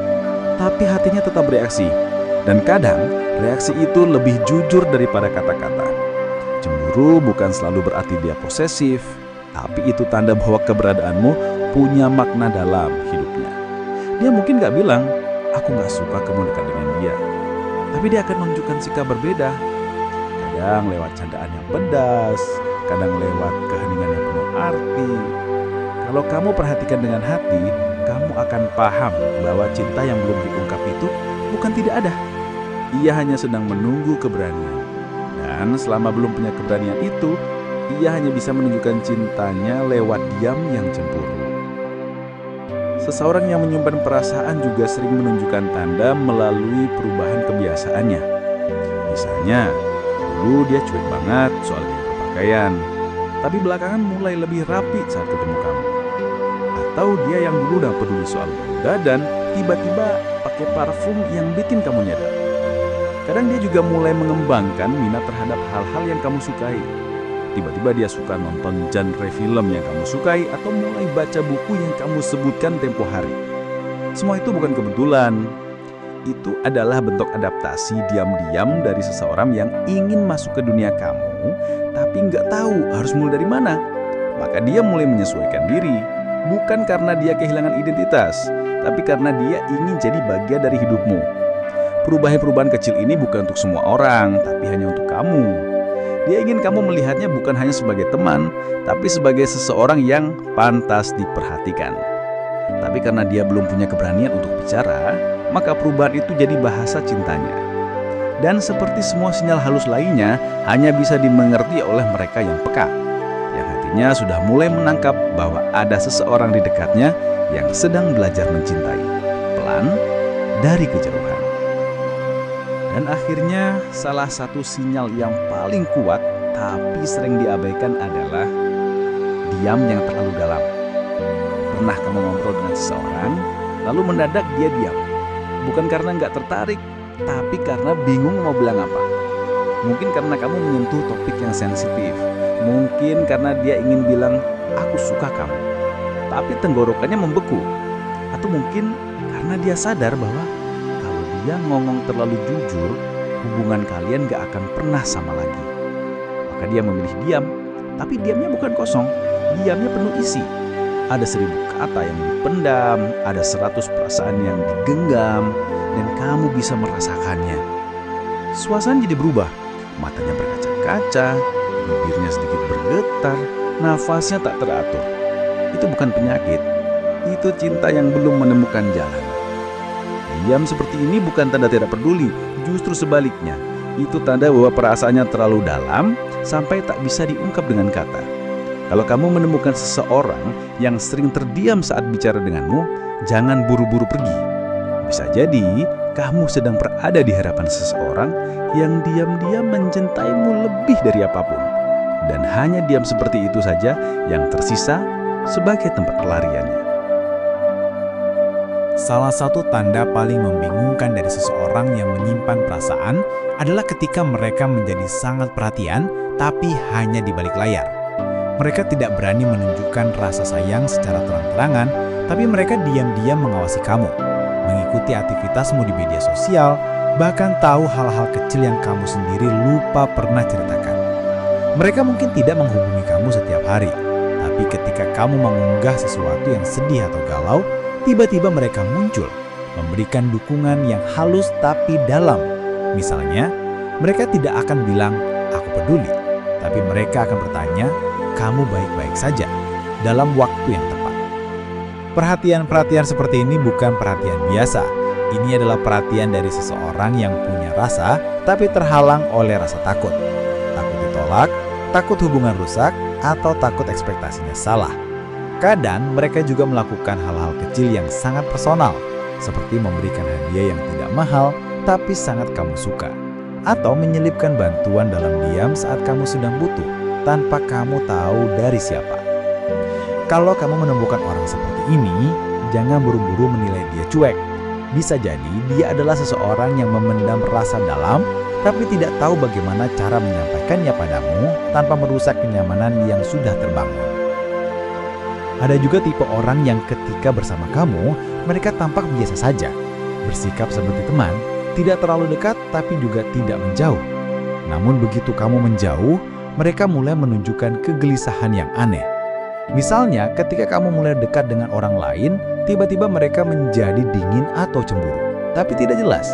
Tapi hatinya tetap bereaksi, dan kadang reaksi itu lebih jujur daripada kata-kata. Cemburu bukan selalu berarti dia posesif, tapi itu tanda bahwa keberadaanmu punya makna dalam hidupnya. Dia mungkin gak bilang, aku gak suka kamu dekat dengan dia. Tapi dia akan menunjukkan sikap berbeda. Kadang lewat candaan yang pedas, kadang lewat keheningan yang penuh arti. Kalau kamu perhatikan dengan hati, kamu akan paham bahwa cinta yang belum diungkap itu bukan tidak ada. Ia hanya sedang menunggu keberanian. Dan selama belum punya keberanian itu, ia hanya bisa menunjukkan cintanya lewat diam yang cemburu. Seseorang yang menyimpan perasaan juga sering menunjukkan tanda melalui perubahan kebiasaannya. Misalnya, dulu dia cuek banget soal gaya berpakaian, tapi belakangan mulai lebih rapi saat ketemu kamu. Atau dia yang dulu udah peduli soal bau badan, tiba-tiba pakai parfum yang bikin kamu nyadar. Kadang dia juga mulai mengembangkan minat terhadap hal-hal yang kamu sukai. Tiba-tiba dia suka nonton genre film yang kamu sukai atau mulai baca buku yang kamu sebutkan tempo hari. Semua itu bukan kebetulan. Itu adalah bentuk adaptasi diam-diam dari seseorang yang ingin masuk ke dunia kamu, tapi nggak tahu harus mulai dari mana. Maka dia mulai menyesuaikan diri, bukan karena dia kehilangan identitas, tapi karena dia ingin jadi bagian dari hidupmu. Perubahan-perubahan kecil ini bukan untuk semua orang, tapi hanya untuk kamu. Dia ingin kamu melihatnya bukan hanya sebagai teman, tapi sebagai seseorang yang pantas diperhatikan. Tapi karena dia belum punya keberanian untuk bicara, maka perubahan itu jadi bahasa cintanya. Dan seperti semua sinyal halus lainnya, hanya bisa dimengerti oleh mereka yang peka, yang hatinya sudah mulai menangkap bahwa ada seseorang di dekatnya yang sedang belajar mencintai, pelan, dari kejauhan. Dan akhirnya salah satu sinyal yang paling kuat tapi sering diabaikan adalah diam yang terlalu dalam. Pernah kamu ngobrol dengan seseorang, lalu mendadak dia diam. Bukan karena nggak tertarik, tapi karena bingung mau bilang apa. Mungkin karena kamu menyentuh topik yang sensitif. Mungkin karena dia ingin bilang, aku suka kamu. Tapi tenggorokannya membeku. Atau mungkin karena dia sadar bahwa kalau dia ngomong terlalu jujur, hubungan kalian gak akan pernah sama lagi. Maka dia memilih diam. Tapi diamnya bukan kosong. Diamnya penuh isi. Ada 1000 kata yang dipendam, ada 100 perasaan yang digenggam, dan kamu bisa merasakannya. Suasana jadi berubah. Matanya berkaca-kaca, bibirnya sedikit bergetar, nafasnya tak teratur. Itu bukan penyakit, itu cinta yang belum menemukan jalan. Diam seperti ini bukan tanda tidak peduli, justru sebaliknya. Itu tanda bahwa perasaannya terlalu dalam sampai tak bisa diungkap dengan kata. Kalau kamu menemukan seseorang yang sering terdiam saat bicara denganmu, jangan buru-buru pergi. Bisa jadi kamu sedang berada di hadapan seseorang yang diam-diam mencintaimu lebih dari apapun. Dan hanya diam seperti itu saja yang tersisa sebagai tempat pelariannya. Salah satu tanda paling membingungkan dari seseorang yang menyimpan perasaan adalah ketika mereka menjadi sangat perhatian, tapi hanya di balik layar. Mereka tidak berani menunjukkan rasa sayang secara terang-terangan, tapi mereka diam-diam mengawasi kamu, mengikuti aktivitasmu di media sosial, bahkan tahu hal-hal kecil yang kamu sendiri lupa pernah ceritakan. Mereka mungkin tidak menghubungi kamu setiap hari, tapi ketika kamu mengunggah sesuatu yang sedih atau galau, tiba-tiba mereka muncul, memberikan dukungan yang halus tapi dalam. Misalnya, mereka tidak akan bilang, "Aku peduli," tapi mereka akan bertanya, "Kamu baik-baik saja?" dalam waktu yang tepat. Perhatian-perhatian seperti ini bukan perhatian biasa. Ini adalah perhatian dari seseorang yang punya rasa, tapi terhalang oleh rasa takut. Takut ditolak, takut hubungan rusak, atau takut ekspektasinya salah. Kadang mereka juga melakukan hal-hal kecil yang sangat personal, seperti memberikan hadiah yang tidak mahal, tapi sangat kamu suka. Atau menyelipkan bantuan dalam diam saat kamu sedang butuh, tanpa kamu tahu dari siapa. Kalau kamu menemukan orang seperti ini, jangan buru-buru menilai dia cuek. Bisa jadi dia adalah seseorang yang memendam rasa dalam, tapi tidak tahu bagaimana cara menyampaikannya padamu tanpa merusak kenyamanan yang sudah terbangun. Ada juga tipe orang yang ketika bersama kamu, mereka tampak biasa saja, bersikap seperti teman, tidak terlalu dekat tapi juga tidak menjauh. Namun begitu kamu menjauh, mereka mulai menunjukkan kegelisahan yang aneh. Misalnya, ketika kamu mulai dekat dengan orang lain, tiba-tiba mereka menjadi dingin atau cemburu, tapi tidak jelas.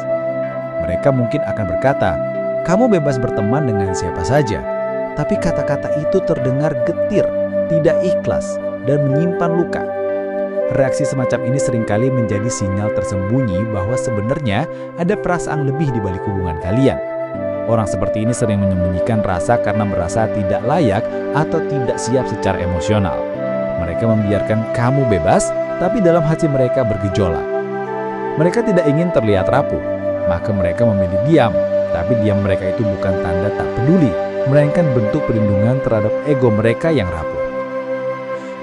Mereka mungkin akan berkata, "Kamu bebas berteman dengan siapa saja," tapi kata-kata itu terdengar getir, tidak ikhlas, dan menyimpan luka. Reaksi semacam ini seringkali menjadi sinyal tersembunyi bahwa sebenarnya ada perasaan lebih di balik hubungan kalian. Orang seperti ini sering menyembunyikan rasa karena merasa tidak layak atau tidak siap secara emosional. Mereka membiarkan kamu bebas, tapi dalam hati mereka bergejolak. Mereka tidak ingin terlihat rapuh, maka mereka memilih diam. Tapi diam mereka itu bukan tanda tak peduli, melainkan bentuk perlindungan terhadap ego mereka yang rapuh.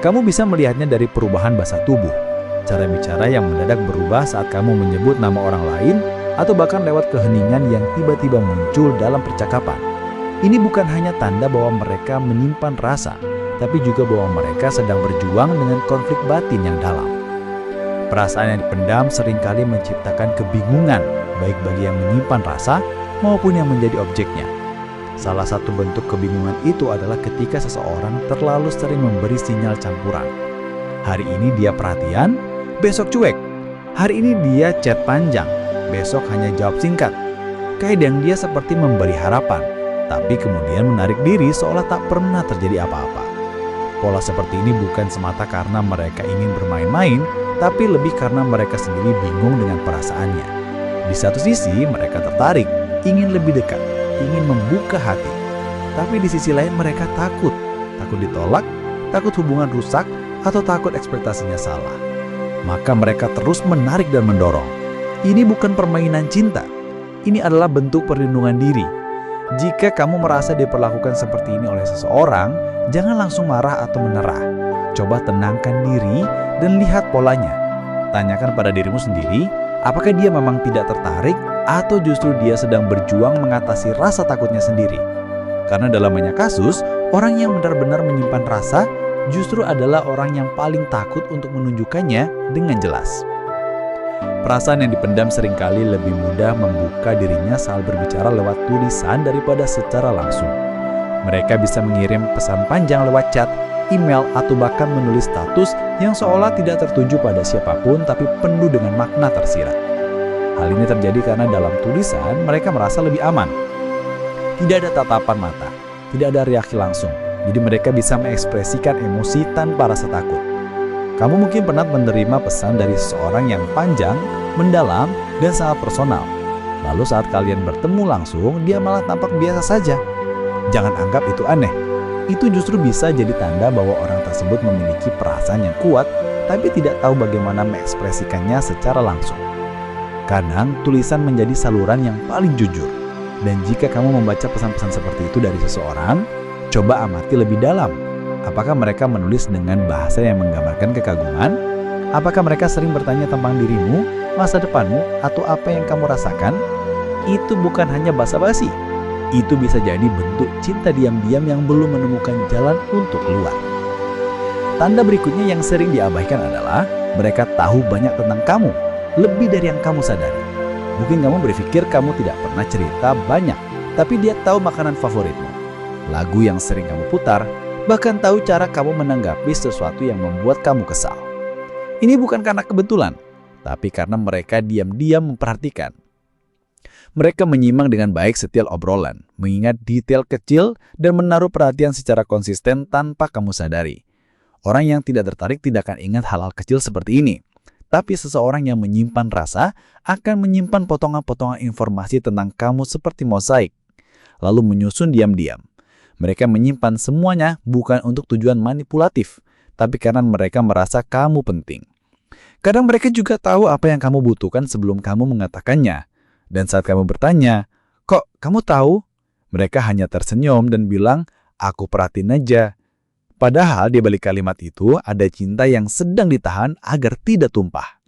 Kamu bisa melihatnya dari perubahan bahasa tubuh, cara bicara yang mendadak berubah saat kamu menyebut nama orang lain, atau bahkan lewat keheningan yang tiba-tiba muncul dalam percakapan. Ini bukan hanya tanda bahwa mereka menyimpan rasa, tapi juga bahwa mereka sedang berjuang dengan konflik batin yang dalam. Perasaan yang dipendam seringkali menciptakan kebingungan, baik bagi yang menyimpan rasa maupun yang menjadi objeknya. Salah satu bentuk kebingungan itu adalah ketika seseorang terlalu sering memberi sinyal campuran. Hari ini dia perhatian, besok cuek. Hari ini dia chat panjang, besok hanya jawab singkat. Kadang dia seperti memberi harapan, tapi kemudian menarik diri seolah tak pernah terjadi apa-apa. Pola seperti ini bukan semata karena mereka ingin bermain-main, tapi lebih karena mereka sendiri bingung dengan perasaannya. Di satu sisi mereka tertarik, ingin lebih dekat, ingin membuka hati. Tapi di sisi lain mereka takut ditolak, takut hubungan rusak, atau takut ekspektasinya salah. Maka mereka terus menarik dan mendorong. Ini bukan permainan cinta. Ini adalah bentuk perlindungan diri. Jika kamu merasa diperlakukan seperti ini oleh seseorang, jangan langsung marah atau menyerah. Coba tenangkan diri dan lihat polanya. Tanyakan pada dirimu sendiri, apakah dia memang tidak tertarik atau justru dia sedang berjuang mengatasi rasa takutnya sendiri. Karena dalam banyak kasus, orang yang benar-benar menyimpan rasa justru adalah orang yang paling takut untuk menunjukkannya dengan jelas. Perasaan yang dipendam seringkali lebih mudah membuka dirinya saat berbicara lewat tulisan daripada secara langsung. Mereka bisa mengirim pesan panjang lewat chat, email, atau bahkan menulis status yang seolah tidak tertuju pada siapapun tapi penuh dengan makna tersirat. Hal ini terjadi karena dalam tulisan mereka merasa lebih aman. Tidak ada tatapan mata, tidak ada reaksi langsung, jadi mereka bisa mengekspresikan emosi tanpa rasa takut. Kamu mungkin pernah menerima pesan dari seseorang yang panjang, mendalam, dan sangat personal. Lalu saat kalian bertemu langsung, dia malah tampak biasa saja. Jangan anggap itu aneh. Itu justru bisa jadi tanda bahwa orang tersebut memiliki perasaan yang kuat, tapi tidak tahu bagaimana mengekspresikannya secara langsung. Kadang, tulisan menjadi saluran yang paling jujur. Dan jika kamu membaca pesan-pesan seperti itu dari seseorang, coba amati lebih dalam. Apakah mereka menulis dengan bahasa yang menggambarkan kekaguman? Apakah mereka sering bertanya tentang dirimu, masa depanmu, atau apa yang kamu rasakan? Itu bukan hanya basa-basi. Itu bisa jadi bentuk cinta diam-diam yang belum menemukan jalan untuk keluar. Tanda berikutnya yang sering diabaikan adalah mereka tahu banyak tentang kamu, lebih dari yang kamu sadari. Mungkin kamu berpikir kamu tidak pernah cerita banyak, tapi dia tahu makanan favoritmu, lagu yang sering kamu putar, bahkan tahu cara kamu menanggapi sesuatu yang membuat kamu kesal. Ini bukan karena kebetulan, tapi karena mereka diam-diam memperhatikan. Mereka menyimak dengan baik setiap obrolan, mengingat detail kecil, dan menaruh perhatian secara konsisten tanpa kamu sadari. Orang yang tidak tertarik tidak akan ingat hal-hal kecil seperti ini. Tapi seseorang yang menyimpan rasa akan menyimpan potongan-potongan informasi tentang kamu seperti mosaik, lalu menyusun diam-diam. Mereka menyimpan semuanya bukan untuk tujuan manipulatif, tapi karena mereka merasa kamu penting. Kadang mereka juga tahu apa yang kamu butuhkan sebelum kamu mengatakannya. Dan saat kamu bertanya, "Kok kamu tahu?" Mereka hanya tersenyum dan bilang, "Aku perhatiin aja." Padahal di balik kalimat itu ada cinta yang sedang ditahan agar tidak tumpah.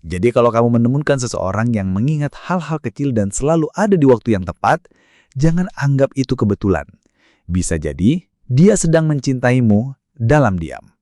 Jadi kalau kamu menemukan seseorang yang mengingat hal-hal kecil dan selalu ada di waktu yang tepat, jangan anggap itu kebetulan. Bisa jadi dia sedang mencintaimu dalam diam.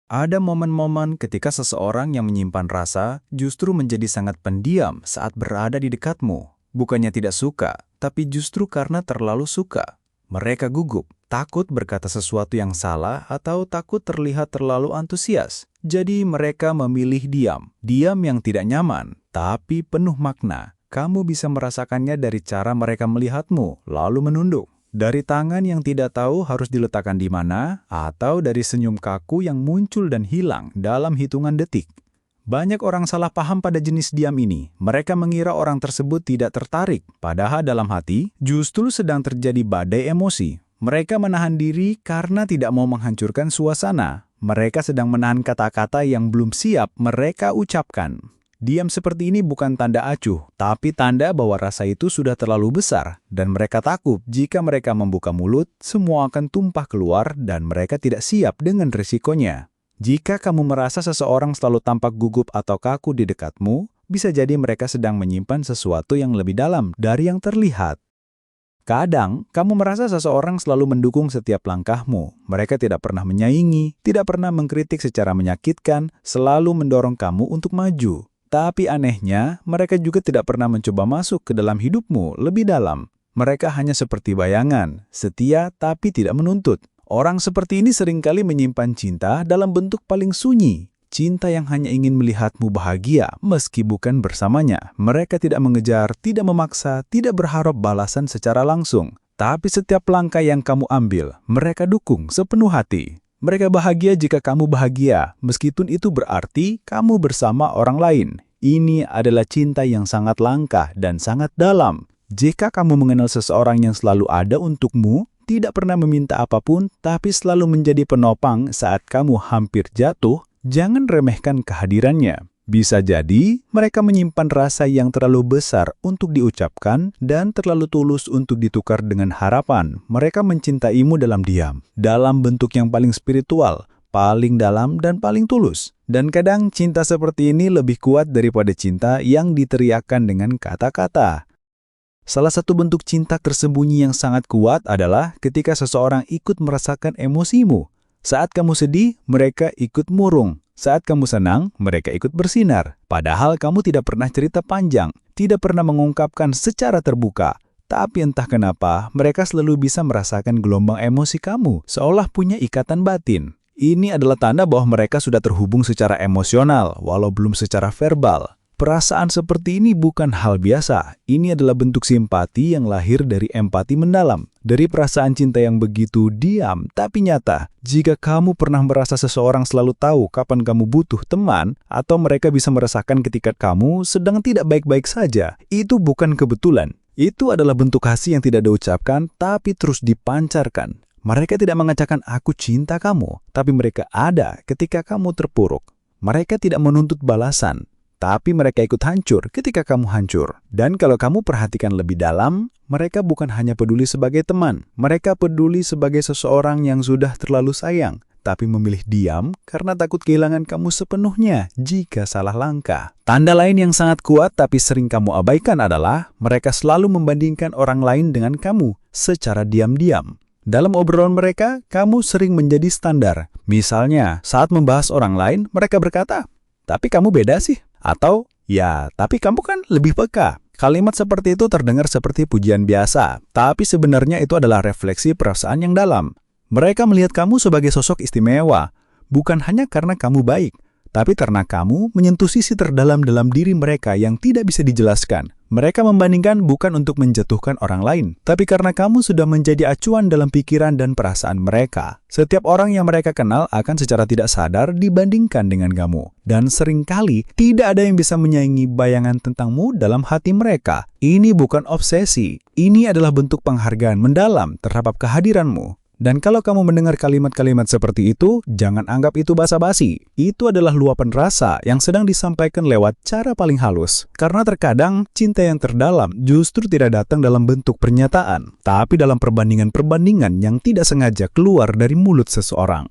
Ada momen-momen ketika seseorang yang menyimpan rasa justru menjadi sangat pendiam saat berada di dekatmu. Bukannya tidak suka, tapi justru karena terlalu suka. Mereka gugup, takut berkata sesuatu yang salah atau takut terlihat terlalu antusias. Jadi mereka memilih diam. Diam yang tidak nyaman, tapi penuh makna. Kamu bisa merasakannya dari cara mereka melihatmu, lalu menunduk. Dari tangan yang tidak tahu harus diletakkan di mana, atau dari senyum kaku yang muncul dan hilang dalam hitungan detik. Banyak orang salah paham pada jenis diam ini. Mereka mengira orang tersebut tidak tertarik, padahal dalam hati justru sedang terjadi badai emosi. Mereka menahan diri karena tidak mau menghancurkan suasana. Mereka sedang menahan kata-kata yang belum siap mereka ucapkan. Diam seperti ini bukan tanda acuh, tapi tanda bahwa rasa itu sudah terlalu besar, dan mereka takut jika mereka membuka mulut, semua akan tumpah keluar dan mereka tidak siap dengan risikonya. Jika kamu merasa seseorang selalu tampak gugup atau kaku di dekatmu, bisa jadi mereka sedang menyimpan sesuatu yang lebih dalam dari yang terlihat. Kadang, kamu merasa seseorang selalu mendukung setiap langkahmu. Mereka tidak pernah menyaingi, tidak pernah mengkritik secara menyakitkan, selalu mendorong kamu untuk maju. Tapi anehnya, mereka juga tidak pernah mencoba masuk ke dalam hidupmu lebih dalam. Mereka hanya seperti bayangan, setia tapi tidak menuntut. Orang seperti ini seringkali menyimpan cinta dalam bentuk paling sunyi. Cinta yang hanya ingin melihatmu bahagia meski bukan bersamanya. Mereka tidak mengejar, tidak memaksa, tidak berharap balasan secara langsung. Tapi setiap langkah yang kamu ambil, mereka dukung sepenuh hati. Mereka bahagia jika kamu bahagia, meskipun itu berarti kamu bersama orang lain. Ini adalah cinta yang sangat langka dan sangat dalam. Jika kamu mengenal seseorang yang selalu ada untukmu, tidak pernah meminta apapun, tapi selalu menjadi penopang saat kamu hampir jatuh, jangan remehkan kehadirannya. Bisa jadi, mereka menyimpan rasa yang terlalu besar untuk diucapkan dan terlalu tulus untuk ditukar dengan harapan. Mereka mencintaimu dalam diam, dalam bentuk yang paling spiritual, paling dalam, dan paling tulus. Dan kadang cinta seperti ini lebih kuat daripada cinta yang diteriakkan dengan kata-kata. Salah satu bentuk cinta tersembunyi yang sangat kuat adalah ketika seseorang ikut merasakan emosimu. Saat kamu sedih, mereka ikut murung. Saat kamu senang, mereka ikut bersinar. Padahal kamu tidak pernah cerita panjang, tidak pernah mengungkapkan secara terbuka. Tapi entah kenapa, mereka selalu bisa merasakan gelombang emosi kamu, seolah punya ikatan batin. Ini adalah tanda bahwa mereka sudah terhubung secara emosional, walau belum secara verbal. Perasaan seperti ini bukan hal biasa. Ini adalah bentuk simpati yang lahir dari empati mendalam. Dari perasaan cinta yang begitu diam tapi nyata. Jika kamu pernah merasa seseorang selalu tahu kapan kamu butuh teman, atau mereka bisa merasakan ketika kamu sedang tidak baik-baik saja, itu bukan kebetulan. Itu adalah bentuk kasih yang tidak diucapkan, tapi terus dipancarkan. Mereka tidak mengatakan, "Aku cinta kamu," tapi mereka ada ketika kamu terpuruk. Mereka tidak menuntut balasan, tapi mereka ikut hancur ketika kamu hancur. Dan kalau kamu perhatikan lebih dalam, mereka bukan hanya peduli sebagai teman. Mereka peduli sebagai seseorang yang sudah terlalu sayang, tapi memilih diam karena takut kehilangan kamu sepenuhnya jika salah langkah. Tanda lain yang sangat kuat tapi sering kamu abaikan adalah mereka selalu membandingkan orang lain dengan kamu secara diam-diam. Dalam obrolan mereka, kamu sering menjadi standar. Misalnya, saat membahas orang lain, mereka berkata, "Tapi kamu beda sih." Atau, "Ya, tapi kamu kan lebih peka." Kalimat seperti itu terdengar seperti pujian biasa, tapi sebenarnya itu adalah refleksi perasaan yang dalam. Mereka melihat kamu sebagai sosok istimewa, bukan hanya karena kamu baik, tapi karena kamu menyentuh sisi terdalam dalam diri mereka yang tidak bisa dijelaskan. Mereka membandingkan bukan untuk menjatuhkan orang lain, tapi karena kamu sudah menjadi acuan dalam pikiran dan perasaan mereka. Setiap orang yang mereka kenal akan secara tidak sadar dibandingkan dengan kamu. Dan seringkali tidak ada yang bisa menyaingi bayangan tentangmu dalam hati mereka. Ini bukan obsesi, ini adalah bentuk penghargaan mendalam terhadap kehadiranmu. Dan kalau kamu mendengar kalimat-kalimat seperti itu, jangan anggap itu basa-basi. Itu adalah luapan rasa yang sedang disampaikan lewat cara paling halus. Karena terkadang, cinta yang terdalam justru tidak datang dalam bentuk pernyataan, tapi dalam perbandingan-perbandingan yang tidak sengaja keluar dari mulut seseorang.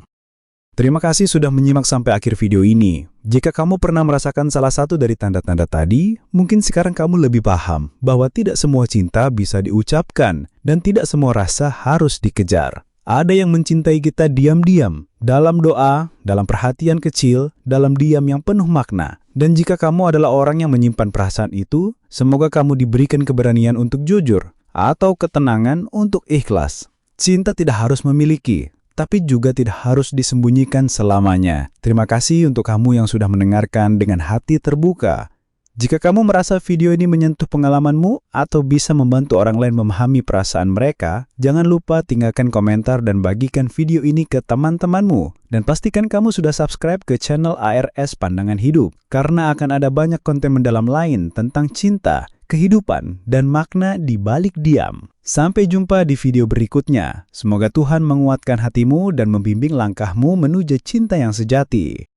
Terima kasih sudah menyimak sampai akhir video ini. Jika kamu pernah merasakan salah satu dari tanda-tanda tadi, mungkin sekarang kamu lebih paham bahwa tidak semua cinta bisa diucapkan dan tidak semua rasa harus dikejar. Ada yang mencintai kita diam-diam, dalam doa, dalam perhatian kecil, dalam diam yang penuh makna. Dan jika kamu adalah orang yang menyimpan perasaan itu, semoga kamu diberikan keberanian untuk jujur, atau ketenangan untuk ikhlas. Cinta tidak harus memiliki, tapi juga tidak harus disembunyikan selamanya. Terima kasih untuk kamu yang sudah mendengarkan dengan hati terbuka. Jika kamu merasa video ini menyentuh pengalamanmu atau bisa membantu orang lain memahami perasaan mereka, jangan lupa tinggalkan komentar dan bagikan video ini ke teman-temanmu. Dan pastikan kamu sudah subscribe ke channel ARS Pandangan Hidup, karena akan ada banyak konten mendalam lain tentang cinta, kehidupan, dan makna di balik diam. Sampai jumpa di video berikutnya. Semoga Tuhan menguatkan hatimu dan membimbing langkahmu menuju cinta yang sejati.